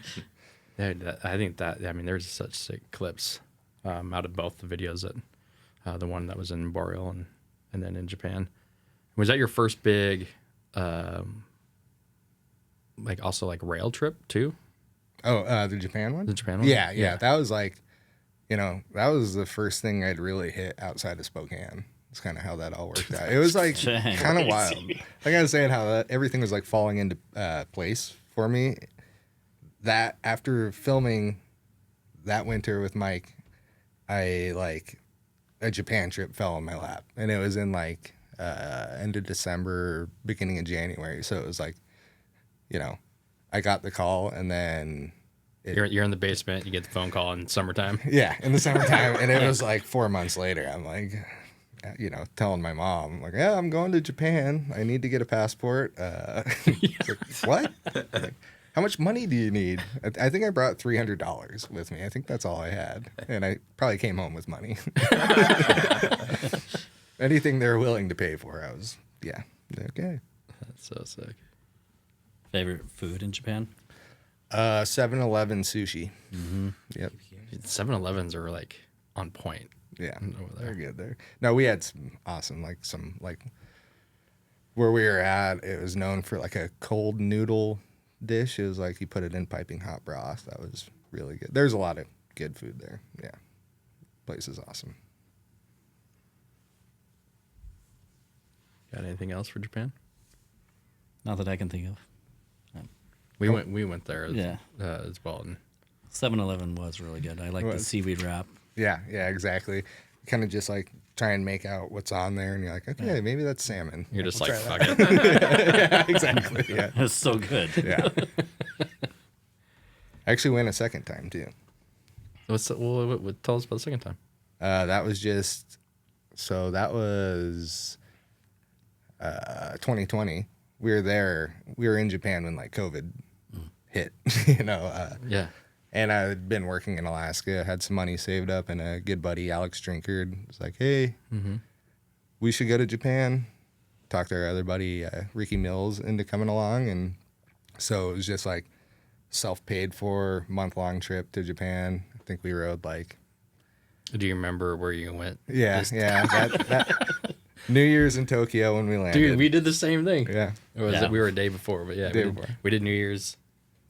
think that, I mean, there's such sick clips out of both the videos, that the one that was in Boreal and then in Japan. Was that your first big, like also like rail trip too? Oh, the Japan one? The Japan one? Yeah. That was like, you know, that was the first thing I'd really hit outside of Spokane. It's kind of how that all worked out. It was like kind of wild. Like I was saying, how everything was like falling into place for me. That after filming that winter with Mike, I like a Japan trip fell in my lap, and it was in like end of December, beginning of January. So it was like, you know, I got the call, and then You're in the basement. You get the phone call in summertime. Yeah, in the summertime, and it was like 4 months later. I'm like, you know, telling my mom, like, yeah, I'm going to Japan. I need to get a passport. It's like, what? Like, how much money do you need? I think I brought $300 with me. I think that's all I had, and I probably came home with money. Anything they're willing to pay for, I was, yeah, okay. That's so sick. Favorite food in Japan? 7-Eleven sushi. Mm-hmm. Yep. 7-Elevens are like on point. Yeah, over there. they're good there. No, we had some awesome, where we were at, it was known for like a cold noodle dish. It was like you put it in piping hot broth. That was really good. There's a lot of good food there. Yeah, place is awesome. Got anything else for Japan? Not that I can think of. We went there Yeah. As well. And 7-Eleven was really good. I like the seaweed wrap. Yeah, exactly. Kind of just like try and make out what's on there, and you're like, okay, maybe that's salmon. you're just We'll like, try fuck that. it. Yeah, exactly. Yeah, It's so good. yeah. I actually went a second time too. Tell us about the second time. That was 2020. We were there. We were in Japan when like COVID hit, Yeah. And I had been working in Alaska, had some money saved up, and a good buddy, Alex Drinkard, was like, hey, we should go to Japan. Talked to our other buddy, Ricky Mills, into coming along. And so it was just like self-paid for month-long trip to Japan. I think we rode like... Do you remember where you went? Yeah, that New Year's in Tokyo when we landed. Dude, we did the same thing. Yeah. Or was Yeah. it, we were a day before, but yeah, Day before. we did New Year's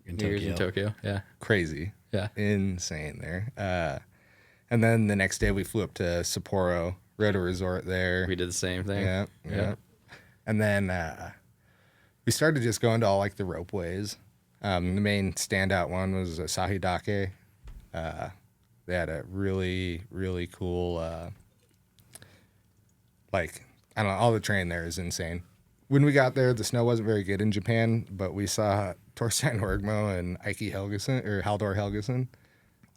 In in Tokyo. Yeah. Crazy. Yeah. Insane there. And then the next day we flew up to Sapporo, rode a resort there. We did the same thing. Yeah. And then we started just going to all like the ropeways. The main standout one was Sahidake. They had a really, really cool, I don't know, all the terrain there is insane. When we got there, the snow wasn't very good in Japan, but we saw Torstein Horgmo and Eike Helgeson, or Haldor Helgeson.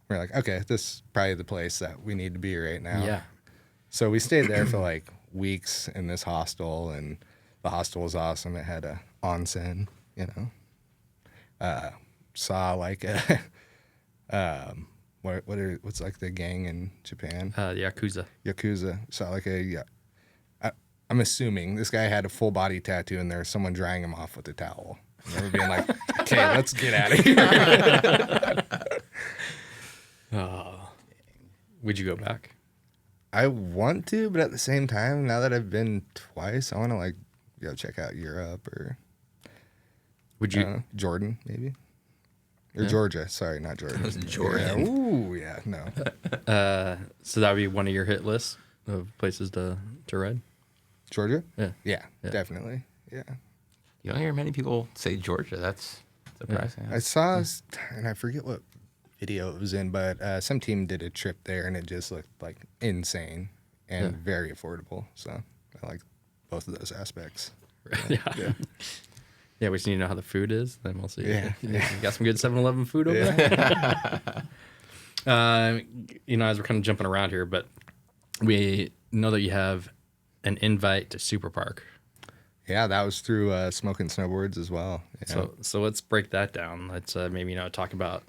We're like, okay, this is probably the place that we need to be right now. Yeah. So we stayed there for like weeks in this hostel, and the hostel was awesome. It had a onsen, saw like a, what's like the gang in Japan? Yakuza. Yakuza. Saw like I'm assuming this guy had a full body tattoo and there's someone drying him off with a towel. And they were being like, okay, let's get out of here. Would you go back? I want to, but at the same time, now that I've been twice, I want to like go check out Europe or Would you? Jordan maybe. Or Yeah. Georgia. Sorry, not Jordan. Jordan. Yeah. Ooh, yeah, no. So that would be one of your hit lists of places to ride? Georgia? Yeah. Yeah, Yeah. definitely. Yeah. You don't hear many people say Georgia. That's surprising. I saw, and I forget what video it was in, but some team did a trip there, and it just looked like insane and Yeah. very affordable. So I like both of those aspects. Yeah. Yeah. Yeah, we just need to know how the food is. Then we'll see. Yeah. You got some good 7-Eleven food over there? As we're kind of jumping around here, but we know that you have an invite to Super Park. Yeah, that was through Smoking Snowboards as well. Yeah. So let's break that down. Let's maybe talk about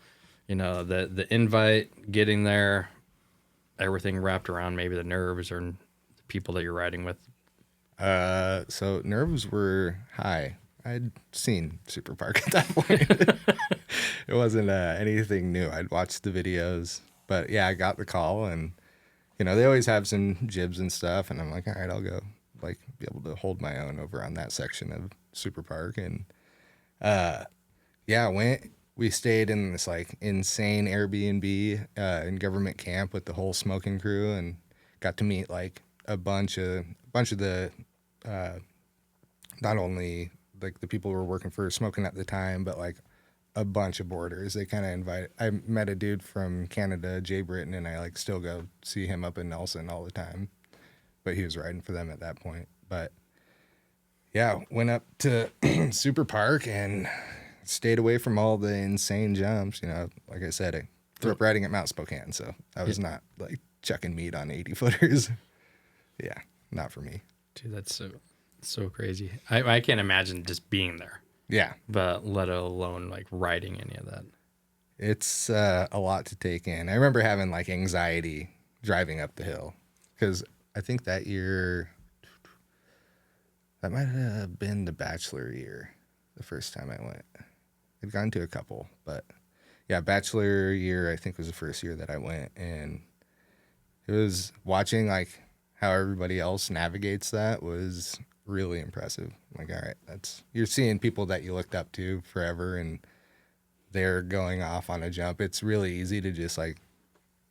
the invite, getting there, everything wrapped around maybe the nerves or the people that you're riding with. So nerves were high. I'd seen Super Park at that point. It wasn't anything new. I'd watched the videos, but yeah, I got the call, and they always have some jibs and stuff, and I'm like, all right, I'll go like be able to hold my own over on that section of Super Park, and yeah, went. We stayed in this like insane Airbnb in government camp with the whole smoking crew, and got to meet like a bunch of the not only like the people who were working for smoking at the time, but like a bunch of boarders. They kind of invited. I met a dude from Canada, Jay Britton, and I like still go see him up in Nelson all the time. But he was riding for them at that point. But yeah, went up to Super Park and stayed away from all the insane jumps. Like I said, I grew up riding at Mount Spokane, so I was not like chucking meat on 80 footers. Yeah, not for me. Dude, that's so crazy. I can't imagine just being there, Yeah, but let alone like riding any of that. it's a lot to take in. I remember having like anxiety driving up the hill because I think that year, that might have been the bachelor year, the first time I went. I'd gone to a couple, but yeah, bachelor year I think was the first year that I went, and it was watching like how everybody else navigates that was really impressive. Like, all right, you're seeing people that you looked up to forever, and they're going off on a jump. It's really easy to just like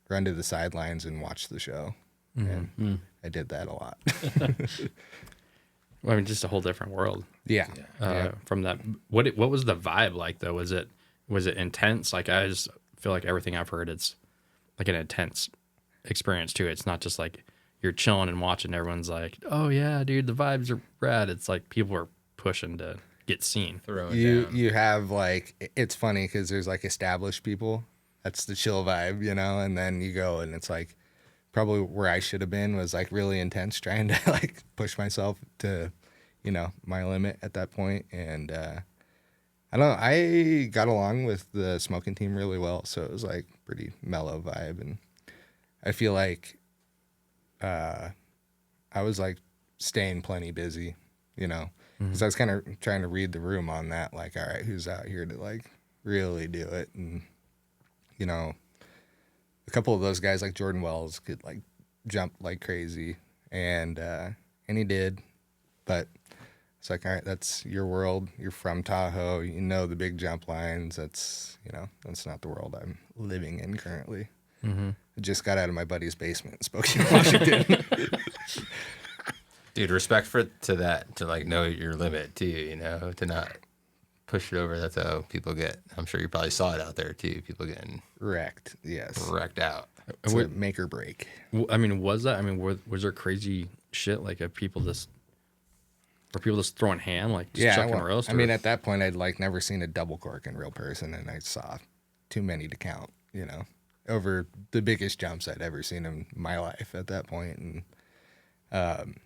run to the sidelines and watch the show. And I did that a lot. Well, I mean, just a whole different world. Yeah. From that. What was the vibe like though? Was it intense? Like I just feel like everything I've heard, it's like an intense experience too. It's not just like you're chilling and watching. Everyone's like, "Oh yeah, dude, the vibes are rad." It's like people are pushing to get seen. Throw it You down. you have like, it's funny because there's like established people. That's the chill vibe, you know. And then you go and it's like probably where I should have been was like really intense, trying to like push myself to, you know, my limit at that point. And I don't know. I got along with the smoking team really well, so it was like pretty mellow vibe, and I feel like I was like staying plenty busy, you know, because I was kind of trying to read the room on that. Like, all right, who's out here to like really do it? And you know, a couple of those guys like Jordan Wells could like jump like crazy, and he did, but it's like, all right, that's your world. You're from Tahoe. You know the big jump lines. That's, you know, that's not the world I'm living in currently. I just got out of my buddy's basement in Spokane, Washington. Dude, respect to that, to like know your limit too, you know, to not push it over. That's how people get. I'm sure you probably saw it out there too. People getting Wrecked, yes. wrecked out. It's a make or break. I mean, was there crazy shit like of people just, were people just throwing hand, like just chucking well, roast? I mean, at that point, I'd like never seen a double cork in real person, and I saw too many to count, you know, over the biggest jumps I'd ever seen in my life at that point. And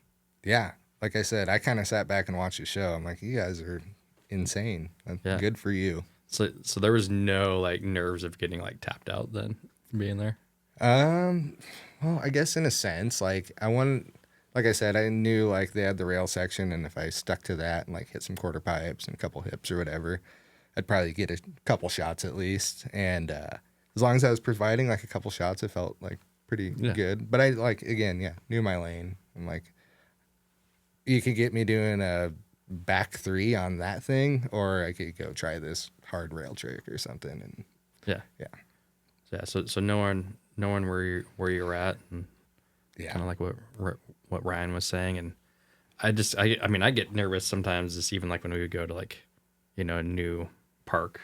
yeah, like I said, I kind of sat back and watched the show. I'm like, you guys are insane. Yeah. Good for you. so there was no like nerves of getting like tapped out then from being there. Well, I guess in a sense, like like I said, I knew like they had the rail section, and if I stuck to that and like hit some quarter pipes and a couple hips or whatever, I'd probably get a couple shots at least. And as long as I was providing like a couple shots, it felt like pretty good. But I like, again, knew my lane. I'm like, you could get me doing a back three on that thing, or I could go try this hard rail trick or something. And Yeah. So knowing where you're at, and yeah, kind of like what Ryan was saying, and I mean I get nervous sometimes, just even like when we would go to like, you know, a new park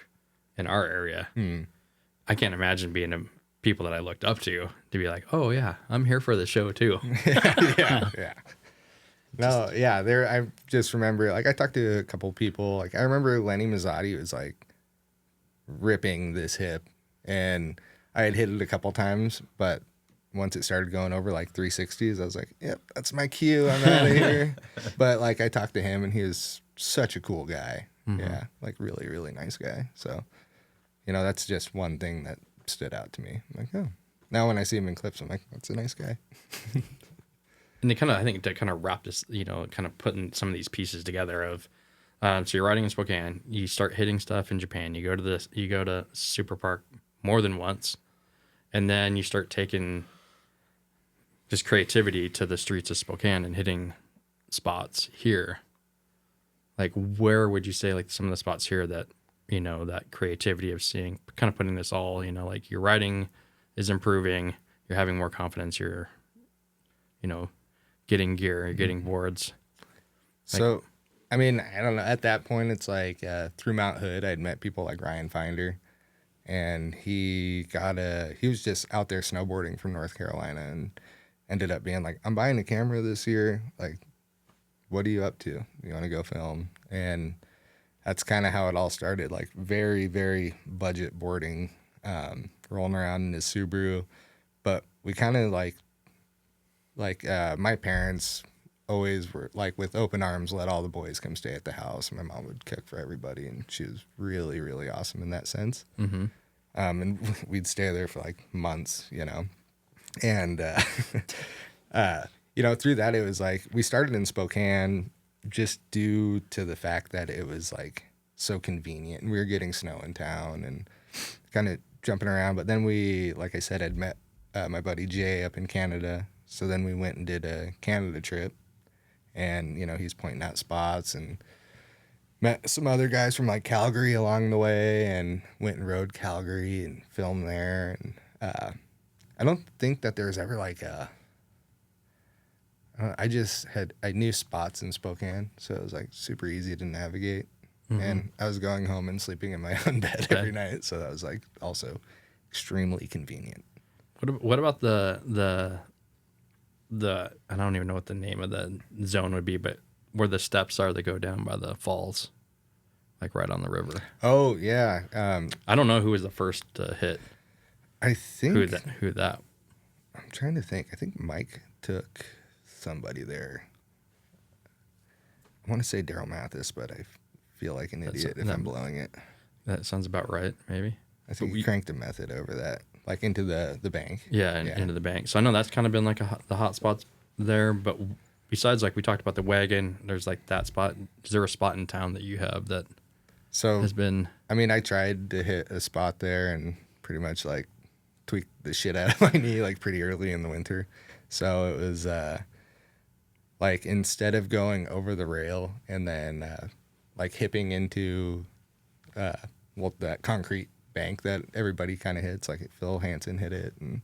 in our area. I can't imagine being people that I looked up to be like, oh yeah, I'm here for the show too. yeah. No, yeah, I just remember, like, I talked to a couple people. Like, I remember Lenny Mazzotti was, like, ripping this hip, and I had hit it a couple times, but once it started going over, like, 360s, I was like, yep, that's my cue. I'm out of here. But, like, I talked to him, and he was such a cool guy. Yeah, like, really, really nice guy. So, you know, that's just one thing that stood out to me. I'm like, oh. Now when I see him in clips, I'm like, that's a nice guy. And I think to kind of wrap this, you know, kind of putting some of these pieces together of, so you're riding in Spokane, you start hitting stuff in Japan, you go to Super Park more than once, and then you start taking just creativity to the streets of Spokane and hitting spots here. Like, where would you say like some of the spots here that, you know, that creativity of seeing, kind of putting this all, you know, like your riding is improving, you're having more confidence, you're, you know, getting gear, you're getting boards. So, I mean, I don't know. At that point, it's like through Mount Hood, I'd met people like Ryan Finder, and he was just out there snowboarding from North Carolina, and ended up being like, I'm buying a camera this year. Like, what are you up to? You want to go film? And that's kind of how it all started. Like, very, very budget boarding, rolling around in his Subaru. But we kind of like my parents always were like, with open arms, let all the boys come stay at the house. My mom would cook for everybody, and she was really, really awesome in that sense. And we'd stay there for like months, you know. And you know, through that, it was like we started in Spokane just due to the fact that it was like so convenient, and we were getting snow in town and kind of jumping around. But then we, like I said, had met my buddy Jay up in Canada. So then we went and did a Canada trip, and, you know, he's pointing out spots, and met some other guys from like Calgary along the way, and went and rode Calgary and filmed there. And I don't think that there was ever like I knew spots in Spokane, so it was like super easy to navigate. And I was going home and sleeping in my own bed every night, so that was like also extremely convenient. What about the I don't even know what the name of the zone would be, but where the steps are that go down by the falls? like right on the river. Oh yeah. I don't know who was the first to hit. I think Who that? I'm trying to think. I think Mike took somebody there. I want to say Daryl Mathis, but I feel like an idiot if I'm blowing it. That sounds about right, maybe. I think we cranked a method over that, like into the bank. Yeah, into the bank. So I know that's kind of been like the hot spots there. But besides, like we talked about the wagon, there's like that spot. Is there a spot in town that you have that has been? I mean, I tried to hit a spot there and pretty much like tweaked the shit out of my knee like pretty early in the winter. So it was like instead of going over the rail and then like hipping into that concrete bank that everybody kind of hits, like Phil Hansen hit it and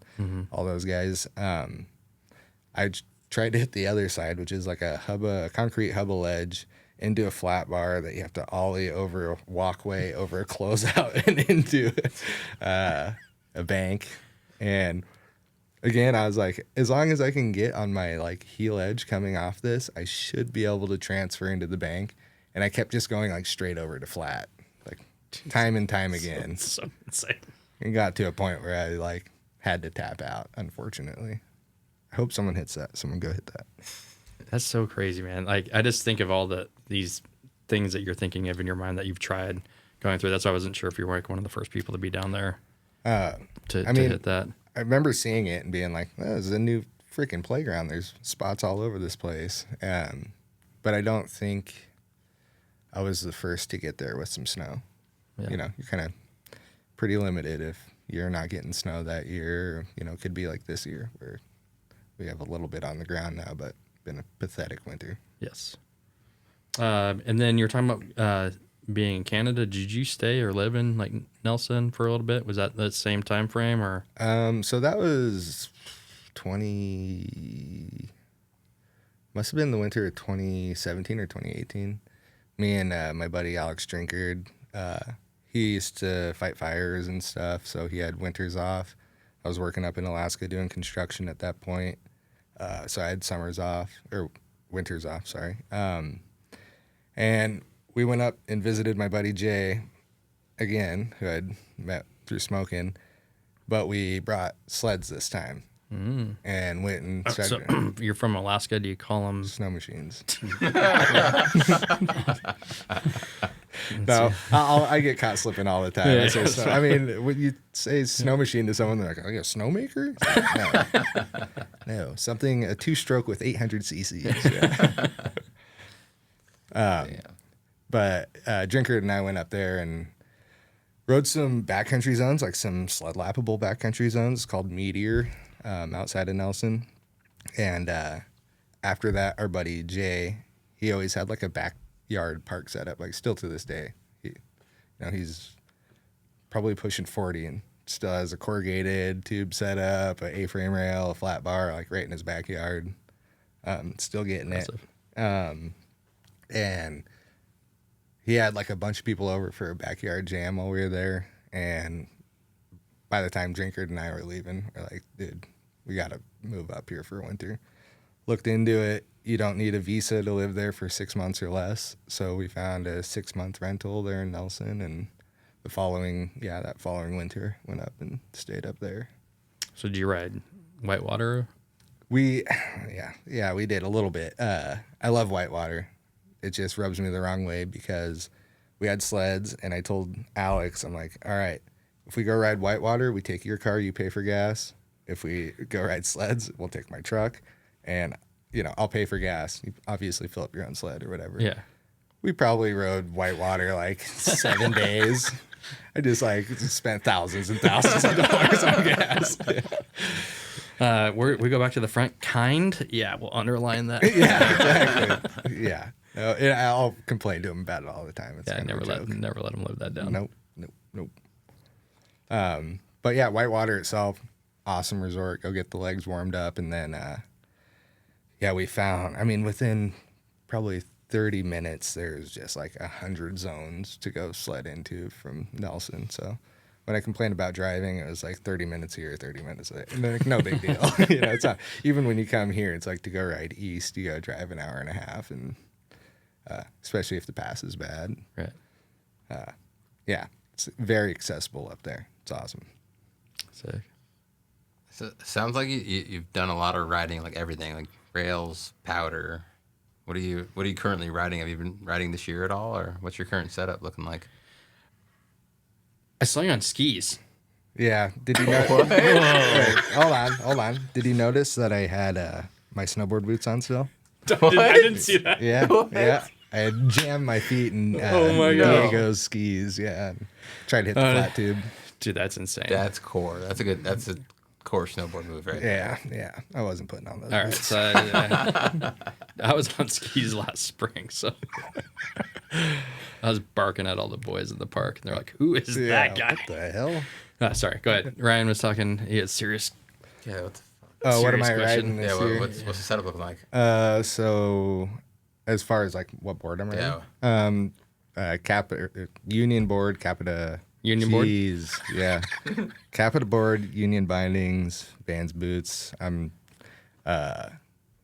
all those guys. I tried to hit the other side, which is like a concrete hubble ledge into a flat bar that you have to ollie over a walkway, over a closeout and into a bank. And again, I was like, as long as I can get on my like heel edge coming off this, I should be able to transfer into the bank. And I kept just going like straight over to flat, like time and time again. So insane. And got to a point where I like had to tap out, unfortunately. I hope someone hits that. Someone go hit that. That's so crazy, man. Like I just think of all these things that you're thinking of in your mind that you've tried going through. That's why I wasn't sure if you were like one of the first people to be down there to hit that. I remember seeing it and being like, oh, this is a new freaking playground. There's spots all over this place. But I don't think I was the first to get there with some snow. Yeah. You know, you're kind of pretty limited if you're not getting snow that year. You know, it could be like this year where we have a little bit on the ground now, but been a pathetic winter. Yes. And then you're talking about being in Canada. Did you stay or live in like Nelson for a little bit? Was that the same time frame or? So that was must have been the winter of 2017 or 2018. Me and my buddy Alex Drinkard, he used to fight fires and stuff, so he had winters off. I was working up in Alaska doing construction at that point, so I had winters off, sorry. And we went up and visited my buddy Jay again, who I'd met through smoking, but we brought sleds this time and went and started. So you're from Alaska. Do you call them snow machines? No, I get caught slipping all the time. Yeah, I mean, when you say snow machine to someone, they're like, "Oh, you're a snowmaker?" No, something a 2-stroke with 800 cc's. Yeah. But Drinkard and I went up there and rode some backcountry zones, like some sled lappable backcountry zones called Meteor outside of Nelson. And after that, our buddy Jay, he always had like a backyard park setup, like still to this day. He's probably pushing 40 and still has a corrugated tube setup, a A-frame rail, a flat bar, like right in his backyard. Still getting Impressive. it. And he had like a bunch of people over for a backyard jam while we were there. And by the time Drinkard and I were leaving, we're like, dude, we got to move up here for winter. Looked into it. You don't need a visa to live there for 6 months or less. So we found a 6-month rental there in Nelson. And that following winter, went up and stayed up there. So did you ride whitewater? We did a little bit. I love whitewater. It just rubs me the wrong way because we had sleds, and I told Alex, I'm like, all right, if we go ride whitewater, we take your car, you pay for gas. If we go ride sleds, we'll take my truck, and I'll pay for gas. You obviously fill up your own sled or whatever. Yeah. We probably rode whitewater like 7 days. I just spent thousands and thousands of dollars on gas. We go back to the front. Kind? Yeah, we'll underline that. Yeah, exactly. Yeah. No, I'll complain to him about it all the time. It's Never let him live that down. Nope. But yeah, whitewater itself, awesome resort. Go get the legs warmed up, and then we found. I mean, within probably 30 minutes, there's just like 100 zones to go sled into from Nelson. So when I complained about driving, it was like 30 minutes here, 30 minutes there. And like, no big deal. It's not. Even when you come here, it's like to go ride east, you got to drive an hour and a half, and especially if the pass is bad. Right. Yeah, it's very accessible up there. It's awesome. Sick. So it sounds like you've done a lot of riding, like everything, like rails, powder. What are you currently riding? Have you been riding this year at all, or what's your current setup looking like? I saw you on skis. Yeah. Did you know? Wait, hold on. Did you notice that I had my snowboard boots on still? I didn't see that. Yeah. Yeah. I had jammed my feet in Oh my God. Diego's skis. Yeah. And tried to hit the flat tube. Dude, that's insane. That's core. That's a core snowboard move, right? Yeah. Yeah. I wasn't putting on those. All right, boots. so I was on skis last spring, so I was barking at all the boys in the park, and they're like, "Who is that guy?" What the hell? Sorry, go ahead. Ryan was talking. He had serious. Yeah. What the fuck? Oh, what am Serious I question. riding this Yeah. year? What's the setup looking like? So as far as like what board I'm riding, Union board, Capita. Union board? Jeez, yeah. Capita board, Union bindings, Vans boots. I'm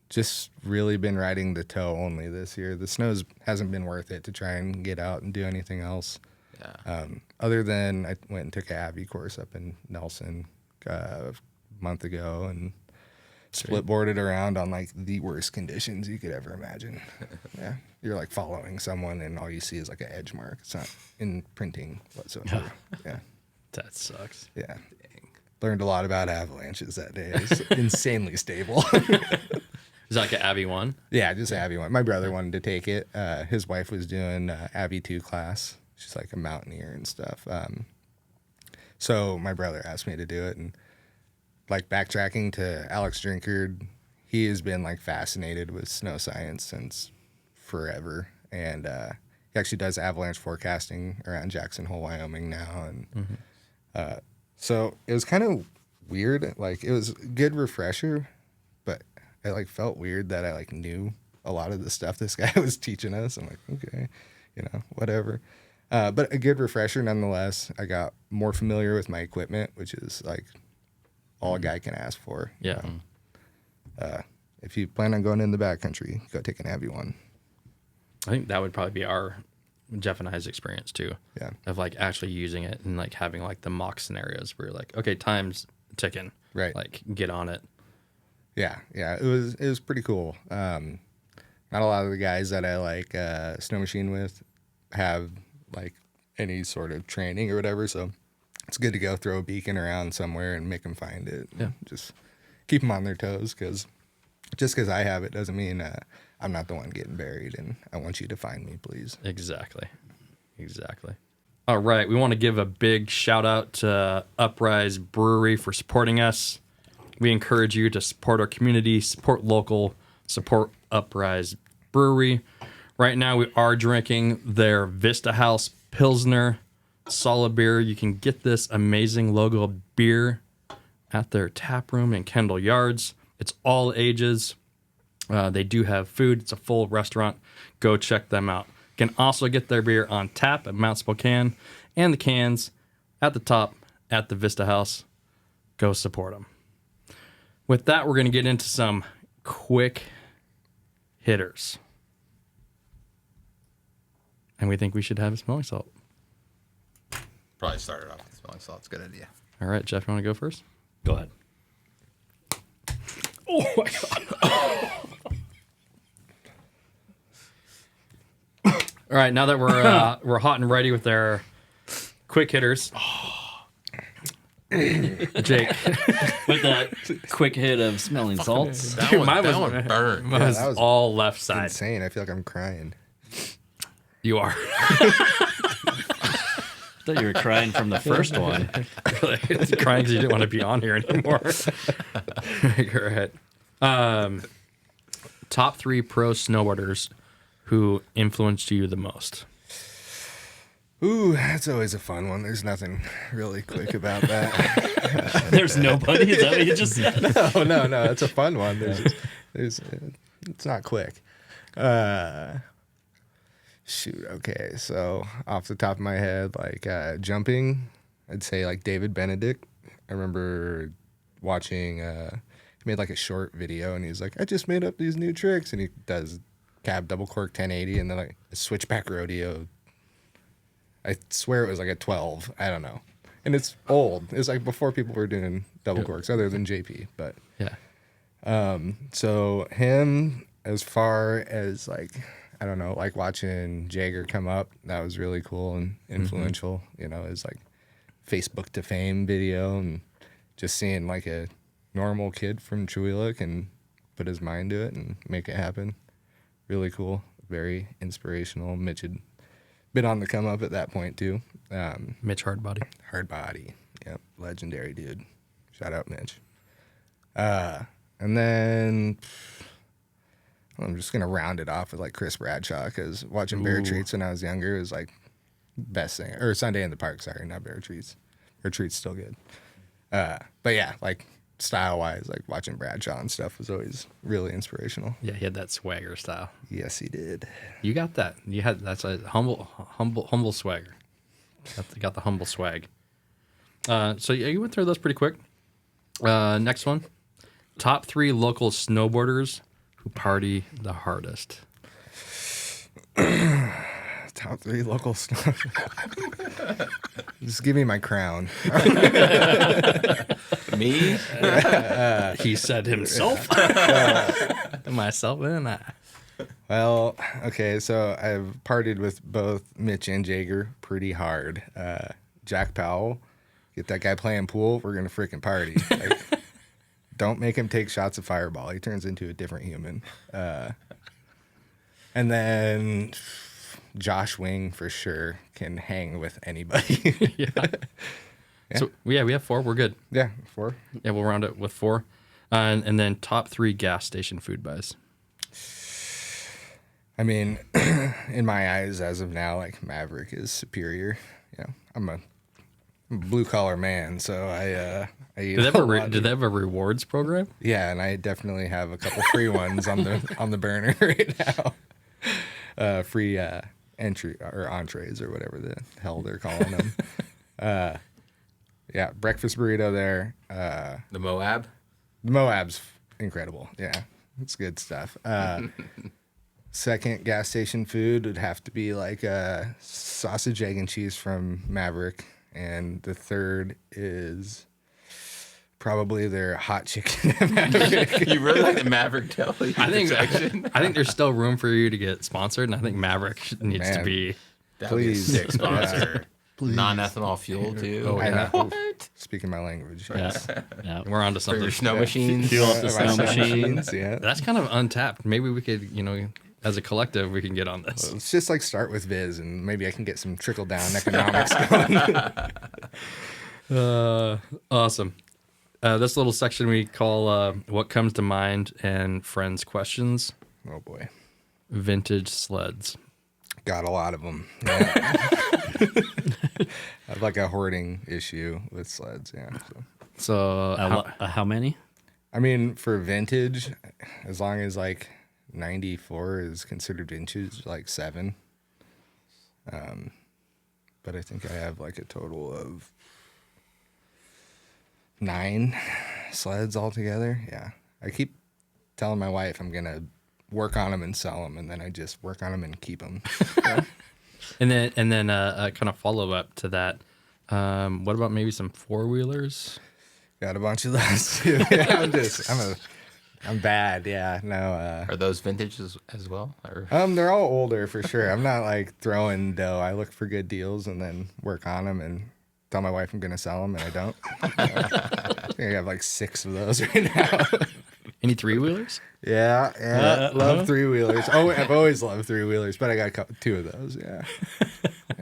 just really been riding the toe only this year. The snows hasn't been worth it to try and get out and do anything else. Yeah. Other than I went and took an Abbey course up in Nelson a month ago and split boarded around on like the worst conditions you could ever imagine. Yeah. You're like following someone and all you see is like an edge mark. It's not imprinting whatsoever. Yeah. That sucks. Yeah. Learned a lot about avalanches that day. It's insanely stable. Is that like an Abbey one? Yeah, just Abbey one. My brother wanted to take it. His wife was doing Abbey 2 class. She's like a mountaineer and stuff. So my brother asked me to do it. And like backtracking to Alex Drinkard, he has been like fascinated with snow science since forever. And he actually does avalanche forecasting around Jackson Hole, Wyoming now. And so it was kind of weird. Like it was a good refresher, but it like felt weird that I like knew a lot of the stuff this guy was teaching us. I'm like, okay, whatever. But a good refresher nonetheless. I got more familiar with my equipment, which is like all a guy can ask for. Yeah. If you plan on going in the backcountry, go take an Abbey one. I think that would probably be our Jeff and I's experience too. Yeah. Of like actually using it and like having like the mock scenarios where you're like, okay, time's ticking. Right. Like get on it. Yeah. It was pretty cool. Not a lot of the guys that I like snow machine with have like any sort of training or whatever. So it's good to go throw a beacon around somewhere and make them find it. Yeah. Just keep them on their toes because just because I have it doesn't mean I'm not the one getting buried, and I want you to find me, please. Exactly. All right. We want to give a big shout out to Uprise Brewery for supporting us. We encourage you to support our community, support local, support Uprise Brewery. Right now, we are drinking their Vista House Pilsner solid beer. You can get this amazing logo beer at their tap room in Kendall Yards. It's all ages. They do have food. It's a full restaurant. Go check them out. You can also get their beer on tap at Mount Spokane and the cans at the top at the Vista House. Go support them. With that, we're going to get into some quick hitters. And we think we should have a smelling salt. Probably started off with smelling salt's a good idea. All right, Jeff, you want to go first? Go ahead. Oh, my God. All right, now that we're hot and ready with our quick hitters, Jake, With that quick hit of smelling salts. That Dude, one, mine that was- one burned. mine was that was all left side. insane. I feel like I'm crying. You are. I thought you were crying from the first one. Really? Crying because you didn't want to be on here anymore. All right. Top 3 pro snowboarders who influenced you the most. Ooh, that's always a fun one. There's nothing really quick about that. There's nobody. Is that what you just said? No. It's a fun one. It's not quick. Shoot. Okay. So off the top of my head, like jumping, I'd say like David Benedict. I remember watching. He made like a short video, and he's like, "I just made up these new tricks," and he does cab double cork 1080, and then like a switchback rodeo I swear it was like a 12. I don't know. And it's old. It's like before people were doing double corks other than JP. But Yeah. so him, as far as like, I don't know, like watching Jagger come up, that was really cool and influential. You know, his like Facebook to fame video, and just seeing like a normal kid from Chewelah can put his mind to it and make it happen. Really cool. Very inspirational. Mitch had been on the come up at that point too. Mitch Hardbody. Hard body. Yep. Legendary dude. Shout out Mitch. And then I'm just going to round it off with like Chris Bradshaw, because watching Bear Treats when I was younger was like best thing. Or Sunday in the Park, sorry, not Bear Treats. Bear Treats still good. But yeah, like style wise, like watching Bradshaw and stuff was always really inspirational. Yeah, he had that swagger style. Yes, he did. You got that. That's a humble swagger. Got the humble swag. So yeah, you went through those pretty quick. Next one. Top 3 local snowboarders who party the hardest. Top 3 local snow. Just give me my crown. Me? He said himself. Myself and I. Well, okay, so I've partied with both Mitch and Jagger pretty hard. Jack Powell, get that guy playing pool, we're going to freaking party. Like, don't make him take shots of Fireball. He turns into a different human. And then Josh Wing, for sure, can hang with anybody. Yeah. So, we have 4. We're good. Yeah, 4. Yeah, we'll round it with 4. And then top 3 gas station food buys. I mean, in my eyes, as of now, like Maverick is superior. You know, I'm a blue collar man, so I eat Do they a lot. have a rewards program? Yeah, and I definitely have a couple free ones on the burner right now. Free entry or entrees or whatever the hell they're calling them. Yeah, breakfast burrito there. The Moab? The Moab's incredible. Yeah, it's good stuff. Second gas station food would have to be like sausage, egg, and cheese from Maverick. And the third is probably their hot chicken at Maverick. You really like the Maverick deli? I think there's still room for you to get sponsored, and I think Maverick needs to Man. be. That would be a Please. sick sponsor. Non-ethanol fuel, too. Oh, yeah. What? Speaking my language. Yeah. Yeah. We're on to For something. your snow machines? Fuel up the My snow machine. Yeah. That's kind of untapped. Maybe we could, as a collective, we can get on this. Let's just like start with Viz, and maybe I can get some trickle down economics going. Awesome. This little section we call "What Comes to Mind" and friends' questions. Oh boy, Vintage sleds. got a lot of them. Yeah. I have like a hoarding issue with sleds. Yeah. So. So How many? I mean, for vintage, as long as like 94 is considered vintage, like 7. But I think I have like a total of 9 sleds altogether. Yeah. I keep telling my wife I'm going to work on them and sell them, and then I just work on them and keep them. and then a kind of follow up to that. What about maybe some 4-wheelers? Got a bunch of those too. Yeah, I'm bad. Yeah. No. Are those vintage as well? Or? They're all older for sure. I'm not like throwing dough. I look for good deals and then work on them and tell my wife I'm going to sell them, and I don't. I think I have like 6 of those right now. Any 3-wheelers? Yeah. Love 3-wheelers. Oh, I've always loved 3-wheelers, but I got 2 of those. Yeah.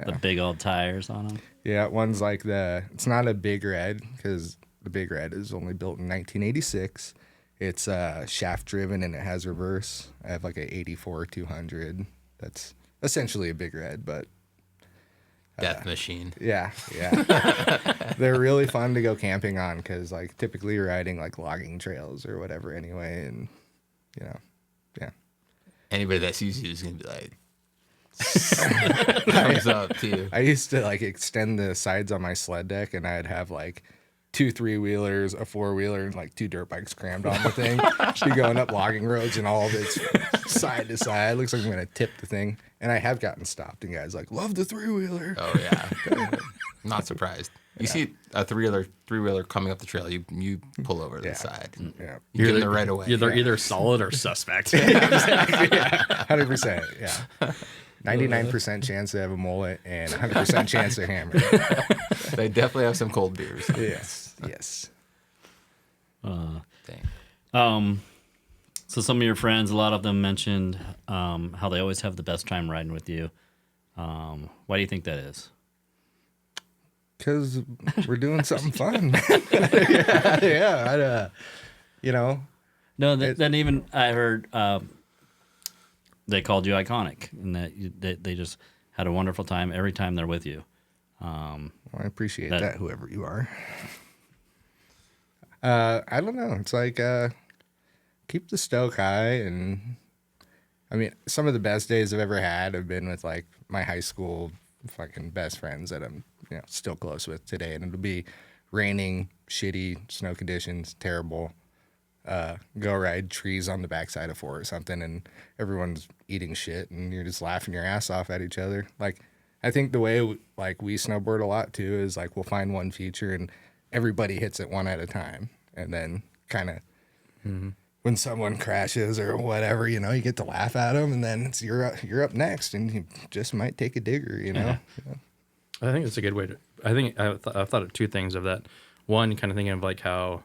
The big old tires on them. Yeah. One's like it's not a Big Red, because the Big Red is only built in 1986. It's shaft driven and it has reverse. I have like a 84 200. That's essentially a Big Red, but Death machine. yeah. They're really fun to go camping on, because like typically you're riding like logging trails or whatever anyway, and yeah. Anybody that sees you is going to be like, thumbs up, too. I used to like extend the sides on my sled deck, and I'd have like 2 3-wheelers, a 4-wheeler, and like 2 dirt bikes crammed on the thing. You're going up logging roads and all of it's side to side. Looks like I'm gonna tip the thing. And I have gotten stopped, and guys like, love the 3-wheeler. Oh yeah, not surprised. You see a three-wheeler coming up the trail, you pull over to the side. Yeah, You give them the right away. They're either solid or suspect. 100%. Yeah. 99% chance they have a mullet and 100% chance they're hammered. They definitely have some cold beers. Yes. Dang. So some of your friends, a lot of them mentioned how they always have the best time riding with you. Why do you think that is? Because we're doing something fun. Yeah. No, then even I heard they called you iconic, and that they just had a wonderful time every time they're with you. Well, I appreciate that, whoever you are. I don't know. It's like keep the stoke high, and I mean, some of the best days I've ever had have been with like my high school fucking best friends that I'm still close with today, and it'll be raining, shitty snow conditions, terrible. Go ride trees on the backside of 4 or something, and everyone's eating shit, and you're just laughing your ass off at each other. Like, I think the way like we snowboard a lot too is like we'll find one feature and everybody hits it one at a time, and then kind of when someone crashes or whatever, you get to laugh at them, and then it's you're up next, and you just might take a digger, Yeah. I think it's a good way to. I think I've thought of 2 things of that. One, kind of thinking of like how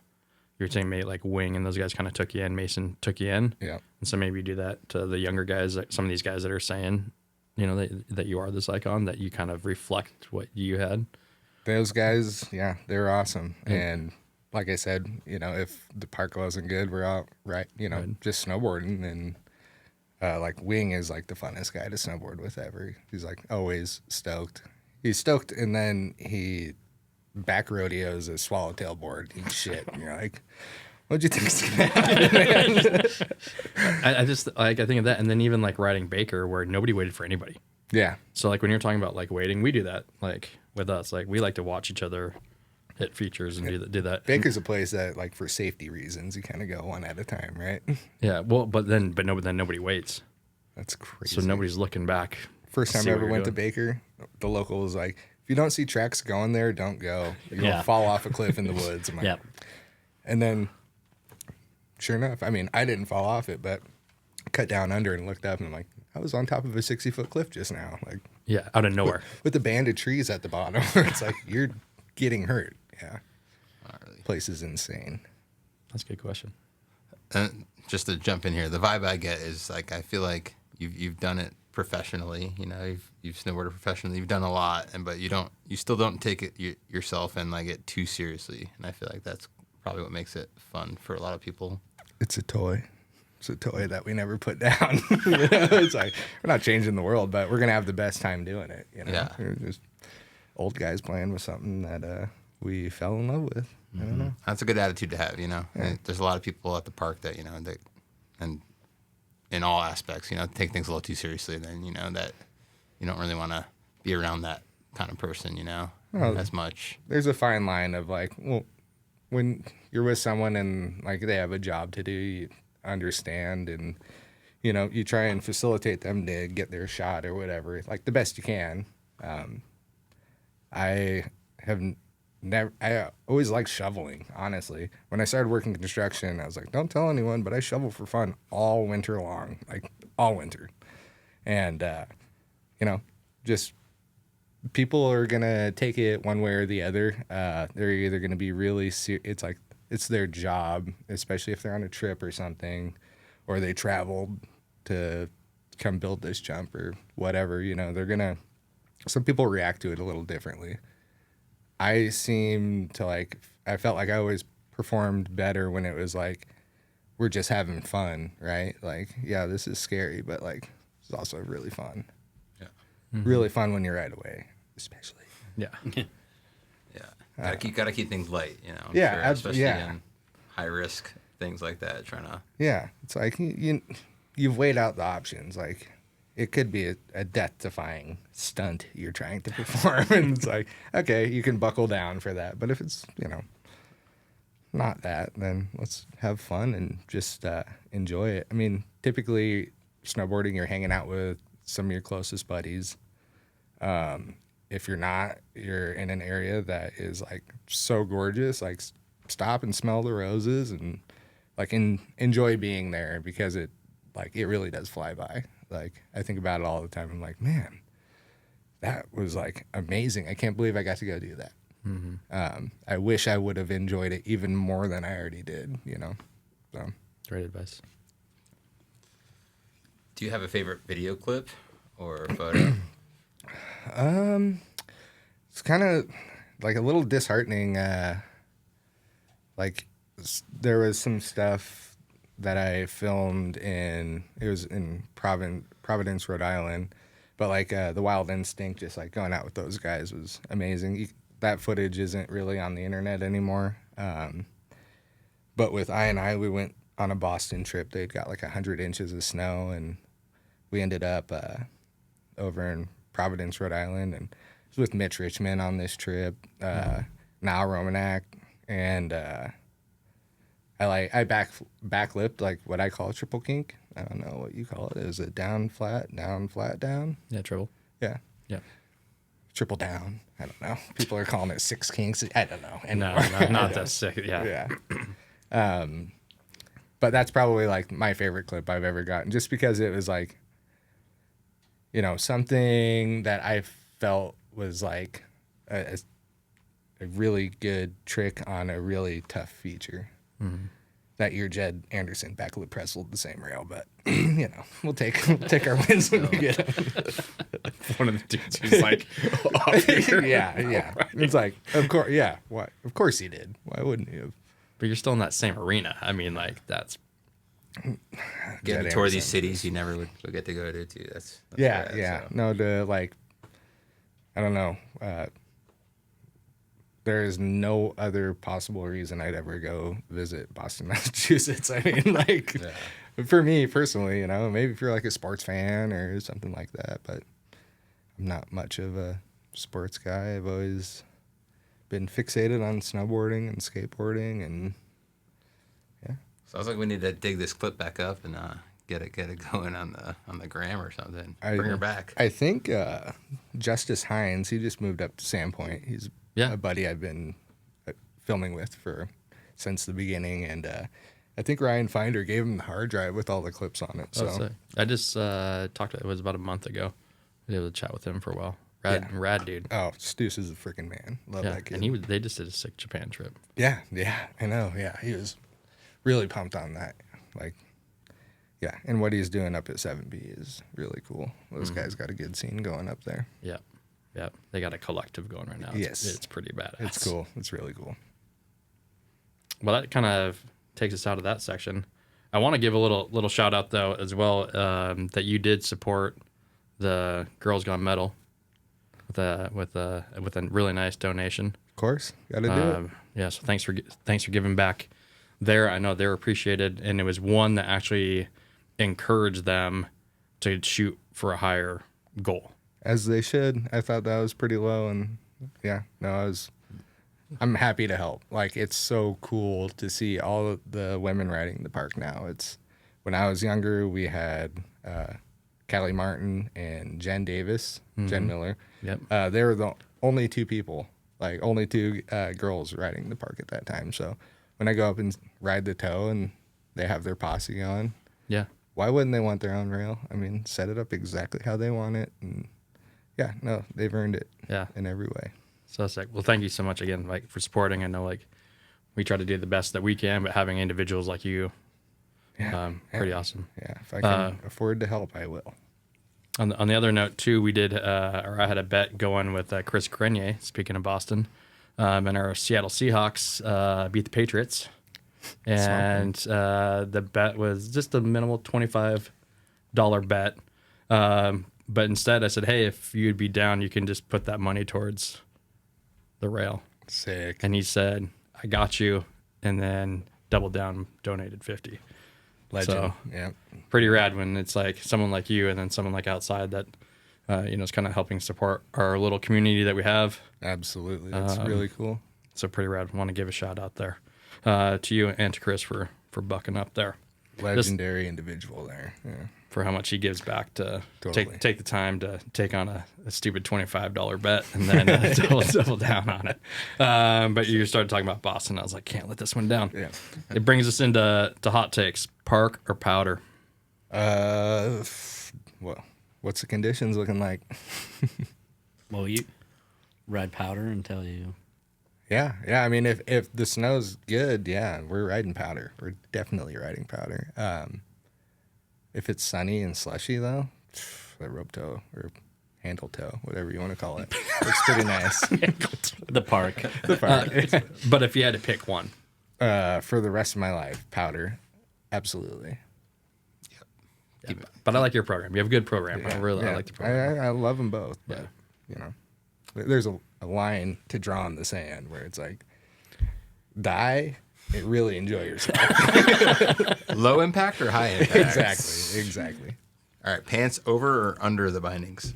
your teammate like Wing and those guys kind of took you in, Mason took you in. Yeah. And so maybe you do that to the younger guys, like some of these guys that are saying, that you are this icon, that you kind of reflect what you had. Those guys, yeah, they're awesome. And like I said, if the park wasn't good, we're out, right, just snowboarding. And like Wing is like the funnest guy to snowboard with ever. He's like always stoked. He's stoked, and then he back rodeos a swallowtail board. He's shit. And you're like, what'd you think's gonna happen? I just like I think of that, and then even like riding Baker where nobody waited for anybody. Yeah. So like when you're talking about like waiting, we do that like with us. Like we like to watch each other hit features and do that. Baker's a place that like for safety reasons you kind of go one at a time, right? Yeah. Well, but then nobody waits. That's crazy. So nobody's looking back. First time I ever went to Baker, the local was like, if you don't see tracks going there, don't go. You'll fall off a cliff in the woods. I'm like, Yep. And then, sure enough, I mean, I didn't fall off it, but I cut down under and looked up, and I'm like, I was on top of a 60-foot cliff just now. Like, Yeah, out of nowhere. with a band of trees at the bottom. It's like, you're getting hurt. Yeah. Really. Place is insane. That's a good question. And just to jump in here, the vibe I get is like I feel like you've done it professionally. You've snowboarded professionally. You've done a lot, but you still don't take it yourself and like it too seriously. And I feel like that's probably what makes it fun for a lot of people. It's a toy. It's a toy that we never put down. It's like, we're not changing the world, but we're going to have the best time doing it. Yeah. We're just old guys playing with something that we fell in love with. I don't know. That's a good attitude to have, Yeah. There's a lot of people at the park that, that, and in all aspects, take things a little too seriously. Then, that you don't really want to be around that kind of person, as much. There's a fine line of like, well, when you're with someone and like they have a job to do, you understand, and you try and facilitate them to get their shot or whatever, like the best you can. I always liked shoveling, honestly. When I started working construction, I was like, don't tell anyone, but I shovel for fun all winter long, like all winter. And just people are gonna take it one way or the other. They're either gonna be really it's like it's their job, especially if they're on a trip or something, or they traveled to come build this jump or whatever. Some people react to it a little differently. I felt like I always performed better when it was like we're just having fun, right? Like, yeah, this is scary, but like it's also really fun. Yeah. Mm-hmm. Really fun when you're right away, especially. Yeah. Yeah. Gotta keep things light, I'm Yeah, sure, especially in high risk things like that. Trying to. Yeah, it's like you've weighed out the options. Like, it could be a death-defying stunt you're trying to perform, and it's like, okay, you can buckle down for that. But if it's not that, then let's have fun and just enjoy it. I mean, typically snowboarding, you're hanging out with some of your closest buddies. If you're not, you're in an area that is like so gorgeous, like stop and smell the roses and like enjoy being there, because it really does fly by. Like, I think about it all the time. I'm like, man, that was like amazing. I can't believe I got to go do that. Mm-hmm. I wish I would have enjoyed it even more than I already did, you know? So Great advice. Do you have a favorite video clip or photo? It's kind of like a little disheartening. Like, there was some stuff that I filmed it was in Providence, Rhode Island, but like the Wild Instinct, just like going out with those guys was amazing. That footage isn't really on the internet anymore. But with I, we went on a Boston trip. They'd got like 100 inches of snow, and we ended up over in Providence, Rhode Island, and I was with Mitch Richmond on this trip, Niall Romanak, and I backlipped like what I call a triple kink. I don't know what you call it. It was a down, flat, down. Yeah, triple. Yeah. Yeah. Triple down. I don't know. People are calling it six kinks. I don't know. No, not that sick. Yeah. Yeah. But that's probably like my favorite clip I've ever gotten, just because it was like, you know, something that I felt was like a really good trick on a really tough feature. Mm-hmm. That year, Jed Anderson backlip pressled the same rail, but you know, we'll take our wins when we get them. One of the dudes who's like, off here. Yeah. It's like, of course, yeah. Why? Of course he did. Why wouldn't he have? But you're still in that same arena. I mean, like, that's Getting to tour these cities you never would get to go to too. That's yeah. rad, so. No, to like, I don't know. There is no other possible reason I'd ever go visit Boston, Massachusetts. I mean, like, for me personally, you know, maybe if you're like a sports fan or something like that, but I'm not much of a sports guy. I've always been fixated on snowboarding and skateboarding, and yeah. Sounds like we need to dig this clip back up and get it going on the gram or something. Bring her back. I think Justice Hines, he just moved up to Sandpoint. He's a buddy I've been filming with since the beginning, and I think Ryan Finder gave him the hard drive with all the clips on it. So I just talked. It was about a month ago. I was able to chat with him for a while. Rad dude. Oh, Stoos is a freaking man. Love that kid. And they just did a sick Japan trip. Yeah, I know. Yeah, he was really pumped on that. Like, yeah, and what he's doing up at 7B is really cool. Those guys got a good scene going up there. Yeah. They got a collective going right now. It's pretty badass. It's cool. It's really cool. Well, that kind of takes us out of that section. I want to give a little shout out though as well that you did support the Girls Gone Metal with a really nice donation. Of course, gotta do it. Yeah, so thanks for giving back there. I know they're appreciated, and it was one that actually encouraged them to shoot for a higher goal. As they should. I thought that was pretty low, and I'm happy to help. Like, it's so cool to see all of the women riding the park now. When I was younger, we had Callie Martin and Jen Davis, Jen Miller. Yep. They were the only two people, like only two girls riding the park at that time. So when I go up and ride the tow and they have their posse on, why wouldn't they want their own rail? I mean, set it up exactly how they want it, and yeah, no, they've earned it. In every way. So sick. Well, thank you so much again, like, for supporting. I know, like, we try to do the best that we can, but having individuals like you, pretty awesome. Yeah, if I can afford to help, I will. On the other note too, we did, I had a bet going with Chris Grenier. Speaking of Boston, and our Seattle Seahawks beat the Patriots, and the bet was just a minimal $25 bet. But instead, I said, hey, if you'd be down, you can just put that money towards the rail. Sick. And he said, I got you, and then doubled down, donated 50. Legend. So, yeah. Pretty rad when it's like someone like you and then someone like outside that, is kind of helping support our little community that we have. Absolutely. That's really cool. So pretty rad. Want to give a shout out there. to you and to Chris for bucking up there. Legendary individual there. Yeah. For how much he gives back to Totally. take the time to take on a stupid $25 bet and then double down on it. But you started talking about Boston. I was like, can't let this one down. Yeah. It brings us into hot takes. Park or powder? Well, what's the conditions looking like? Well, you ride powder until you. Yeah. I mean, if the snow's good, yeah, we're riding powder. We're definitely riding powder. If it's sunny and slushy, though, the rope toe or handle toe, whatever you want to call it, it's pretty nice. The park. But if you had to pick one. For the rest of my life, powder, absolutely. Yeah, but I like your program. You have a good program. I like the program. I love them both, but there's a line to draw in the sand where it's like, die and really enjoy yourself. Low impact or high impact? Exactly. All right, pants over or under the bindings?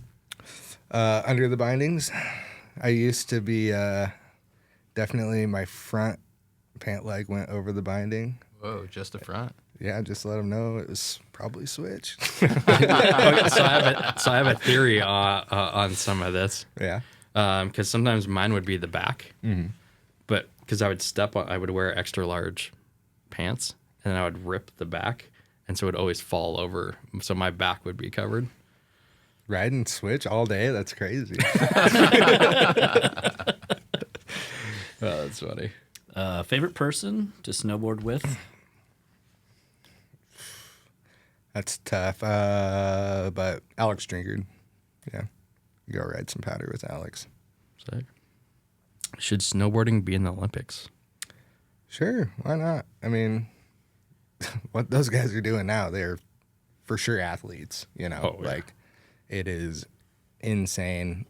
Under the bindings, I used to be definitely my front pant leg went over the binding. Whoa, just the front? Yeah, just let them know it was probably switch. So I have a theory on some of this. Yeah. Because sometimes mine would be the back, but because I would wear extra large pants, and then I would rip the back, and so it would always fall over, so my back would be covered. Riding switch all day? That's crazy. Oh, that's funny. Favorite person to snowboard with? That's tough. But Alex Drinkard. Yeah. Go ride some powder with Alex. Sick. Should snowboarding be in the Olympics? Sure. Why not? I mean, what those guys are doing now, they're for sure athletes, you know? Oh, yeah. Like, it is insane.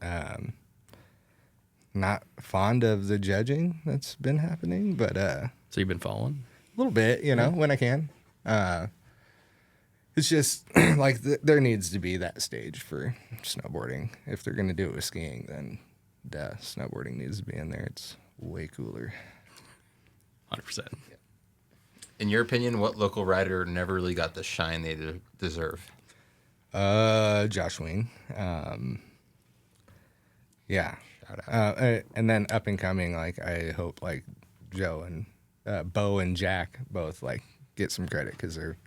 Not fond of the judging that's been happening, but So you've been following? a little bit, you know, when I can. It's just like there needs to be that stage for snowboarding. If they're going to do it with skiing, then snowboarding needs to be in there. It's way cooler. 100%. In your opinion, what local rider never really got the shine they deserve? Josh Wing. Yeah. Shout out. And then up and coming, like I hope like Joe and Bo and Jack both like get some credit because they're,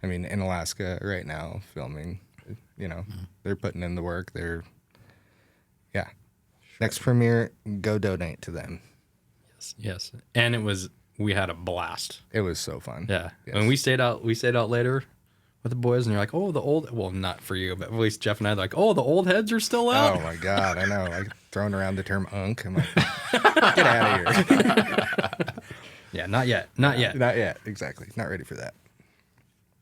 I mean, in Alaska right now filming, you know, they're putting in the work. Yeah. Next premiere, go donate to them. Yes. And we had a blast. It was so fun. Yeah. Yes. And we stayed out later with the boys, and you're like, oh, well, not for you, but at least Jeff and I are like, oh, the old heads are still out. Oh my God, I know. Like throwing around the term unk. I'm like, get out of here. Yeah, not yet. Not yet. Not yet. Exactly. Not ready for that.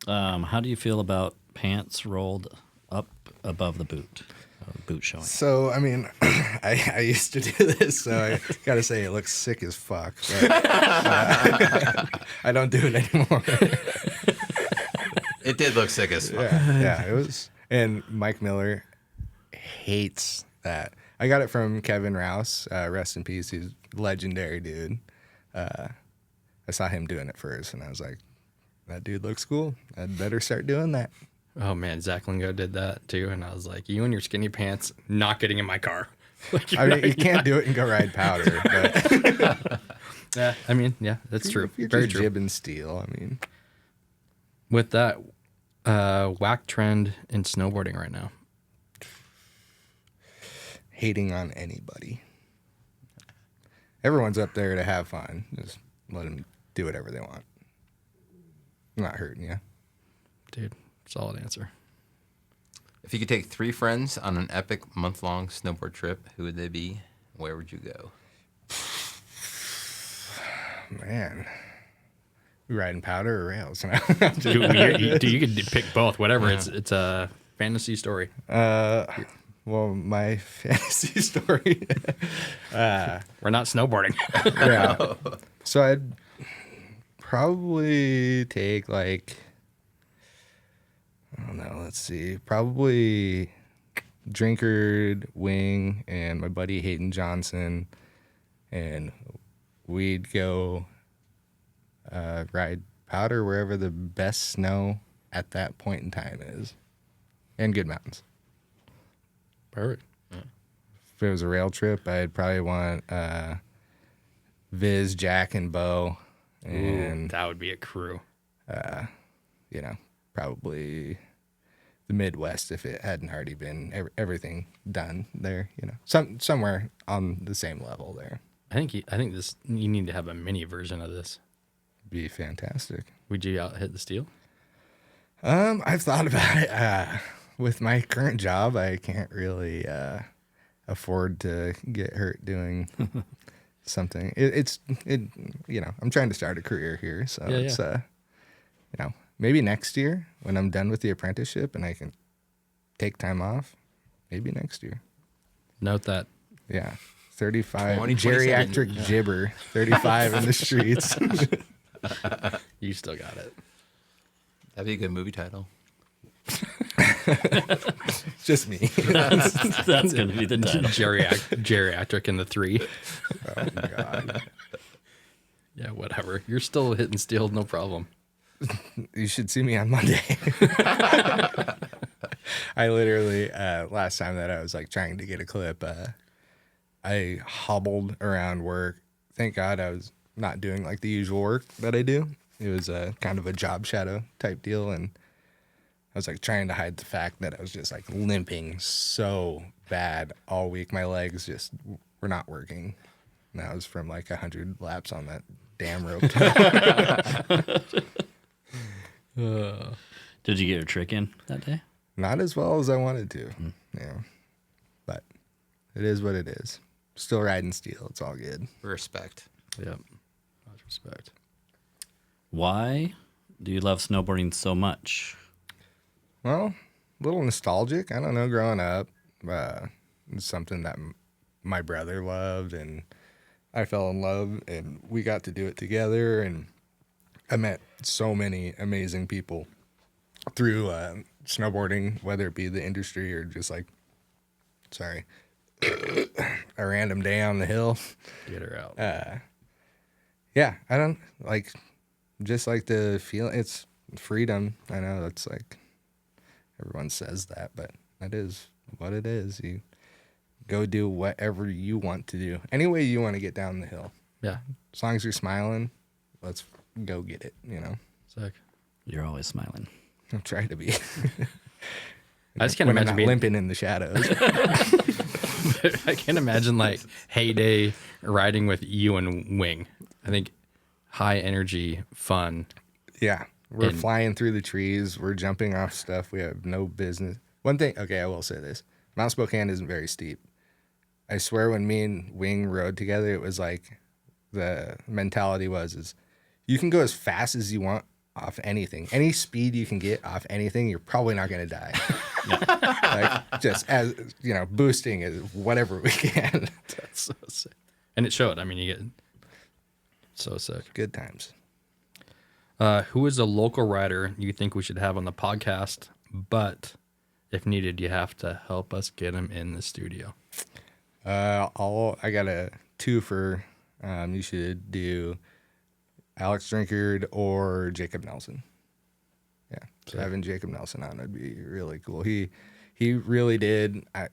How do you feel about pants rolled up above the boot? Boot showing. So, I mean, I used to do this, so I got to say it looks sick as fuck. But, I don't do it anymore. It did look sick as fuck. Yeah, it was. And Mike Miller hates that. I got it from Kevin Rouse. Rest in peace. He's a legendary dude. I saw him doing it first, and I was like, that dude looks cool. I'd better start doing that. Oh, man, Zach Lingo did that, too, and I was like, you and your skinny pants not getting in my car. Like, I mean, you can't do it and go ride powder. But yeah, I mean, yeah, that's true. if you're Very just true. jib and steel, I mean. With that whack trend in snowboarding right now. Hating on anybody. Everyone's up there to have fun. Just let them do whatever they want. I'm not hurting you. Dude, solid answer. If you could take 3 friends on an epic month-long snowboard trip, who would they be? Where would you go? Man. We riding powder or rails? Dude, you could pick both, whatever. Yeah. It's a fantasy story. Well, my fantasy story. We're not snowboarding. Yeah. So I'd probably take like, I don't know, let's see, probably Drinkard, Wing, and my buddy Hayden Johnson, and we'd go ride powder wherever the best snow at that point in time is, and good mountains. Perfect. If it was a rail trip, I'd probably want Viz, Jack, and Bo, and That would be a crew. probably the Midwest if it hadn't already been everything done there. Somewhere on the same level there. I think you need to have a mini version of this. Be fantastic. Would you out hit the steel? I've thought about it. With my current job, I can't really afford to get hurt doing something. I'm trying to start a career here, so it's maybe next year when I'm done with the apprenticeship and I can take time off. Maybe next year. Note that. Yeah, 35 2027. geriatric gibber, 35 in the streets. You still got it. That'd be a good movie title. Just me. That's going to be the title. Geriatric in the 3. Oh my god. Yeah, whatever. You're still hitting steel, no problem. You should see me on Monday. I literally, last time that I was like trying to get a clip, I hobbled around work. Thank God I was not doing like the usual work that I do. It was kind of a job shadow type deal. And I was like trying to hide the fact that I was just like limping so bad all week. My legs just were not working. And that was from like 100 laps on that damn rope. Did you get your trick in that day? Not as well as I wanted to. Yeah. But it is what it is. Still riding steel. It's all good. Respect. Yep. Much respect. Why do you love snowboarding so much? Well, a little nostalgic. I don't know, growing up, it's something that my brother loved, and I fell in love, and we got to do it together, and I met so many amazing people through snowboarding, whether it be the industry or just like, a random day on the hill. Get her out. Yeah, I don't like, just like the feeling. It's freedom. I know that's like, everyone says that, but that is what it is. You go do whatever you want to do, any way you want to get down the hill. Yeah. As long as you're smiling, let's go get it. Sick. You're always smiling. I'll try to be. I just can't when I'm imagine not being limping in the shadows. I can't imagine like heyday riding with you and Wing. I think high energy, fun. Yeah, we're And- flying through the trees. We're jumping off stuff we have no business. One thing, okay, I will say this: Mount Spokane isn't very steep. I swear, when me and Wing rode together, it was like the mentality is you can go as fast as you want off anything, any speed you can get off anything. You're probably not going to die. Like, just as boosting is whatever we can. That's so sick. And it showed. I mean, you get so sick. Good times. Who is a local rider you think we should have on the podcast, but if needed, you have to help us get him in the studio? I got a twofer. You should do Alex Drinkard or Jacob Nelson. Yeah, so having Jacob Nelson on would be really cool. He really did. I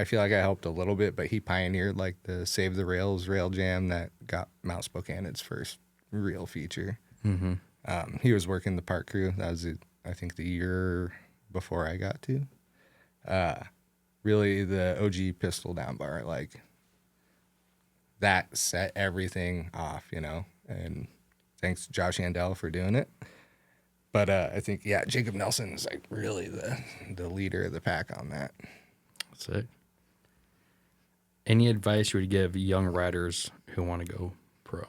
feel like I helped a little bit, but he pioneered like the Save the Rails rail jam that got Mount Spokane its first real feature. Mm-hmm. He was working the park crew. That was, I think, the year before I got to. Really, the OG pistol down bar, like that set everything off, and thanks to Josh Andel for doing it. But I think, Jacob Nelson is like really the leader of the pack on that. Sick. Any advice you would give young riders who want to go pro?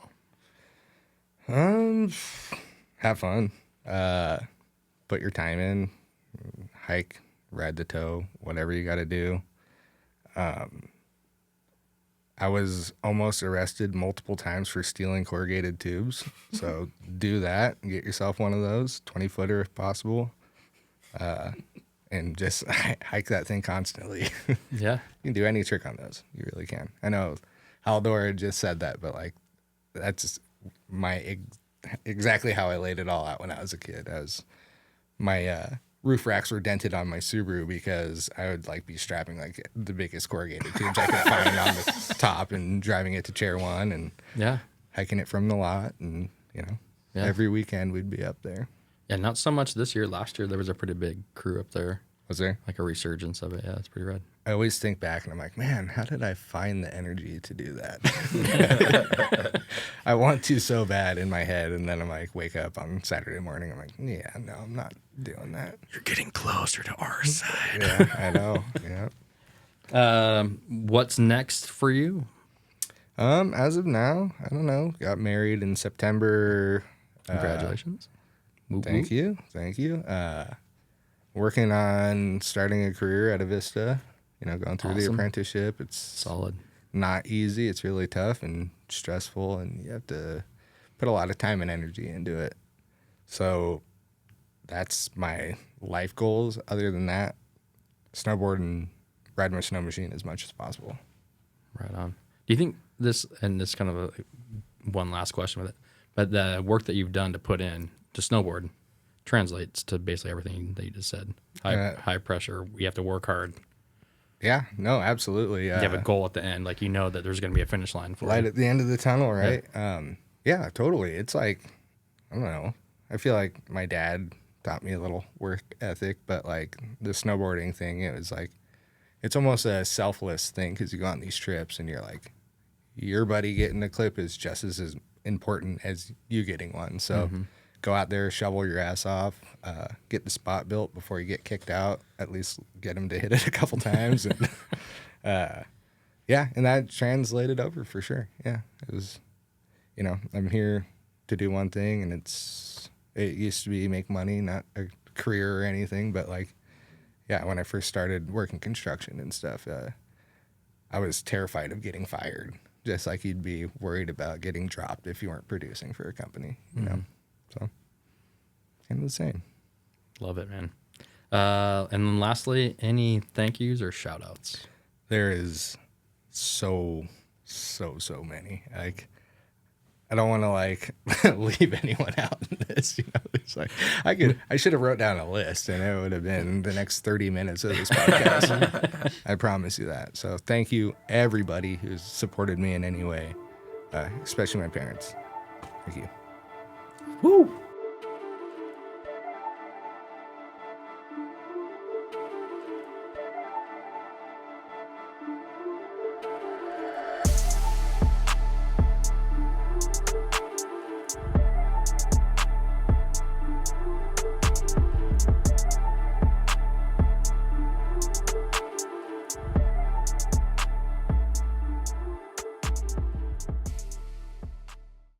Have fun. Put your time in. Hike, ride the tow, whatever you got to do. I was almost arrested multiple times for stealing corrugated tubes. So do that and get yourself one of those, 20-footer if possible. And just hike that thing constantly. Yeah. You can do any trick on those. You really can. I know Haldor just said that, but like that's my exactly how I laid it all out when I was a kid. My roof racks were dented on my Subaru because I would like be strapping like the biggest corrugated tubes I could find on the top and driving it to Chair One and Yeah. hiking it from the lot. And, every weekend we'd be up there. Yeah, not so much this year. Last year there was a pretty big crew up there, Was there? like a resurgence of it. Yeah, it's pretty rad. I always think back and I'm like, man, how did I find the energy to do that? I want to so bad in my head. And then I'm like, wake up on Saturday morning. I'm like, yeah, no, I'm not doing that. You're getting closer to our side. Yeah, I know. Yeah. What's next for you? As of now, I don't know. Got married in September. Congratulations. Thank you. Working on starting a career at a Vista, going through the Awesome. apprenticeship. It's Solid. not easy. It's really tough and stressful, and you have to put a lot of time and energy into it. So that's my life goals. Other than that, snowboard and ride my snow machine as much as possible. Right on. Do you think this, and this kind of one last question with it, but the work that you've done to put in to snowboard translates to basically everything that you just said? High pressure. You have to work hard. Yeah, no, absolutely. You have a goal at the end. Like, that there's going to be a finish line for light you. at the end of the tunnel, right? Yeah, totally. It's like, I don't know. I feel like my dad taught me a little work ethic, but like the snowboarding thing, it was like, it's almost a selfless thing because you go on these trips and you're like, your buddy getting a clip is just as important as you getting one. So go out there, shovel your ass off, get the spot built before you get kicked out. At least get them to hit it a couple times. And and that translated over for sure. Yeah, it was, I'm here to do one thing, and it used to be make money, not a career or anything. But like, when I first started working construction and stuff, I was terrified of getting fired. Just like you'd be worried about getting dropped if you weren't producing for a company, So, kind of the same. Love it, man. And then lastly, any thank yous or shout outs? There is so many. Like, I don't want to like leave anyone out in this. It's like I should have wrote down a list, and it would have been the next 30 minutes of this podcast. I promise you that. So thank you everybody who's supported me in any way, especially my parents. Thank you. Woo!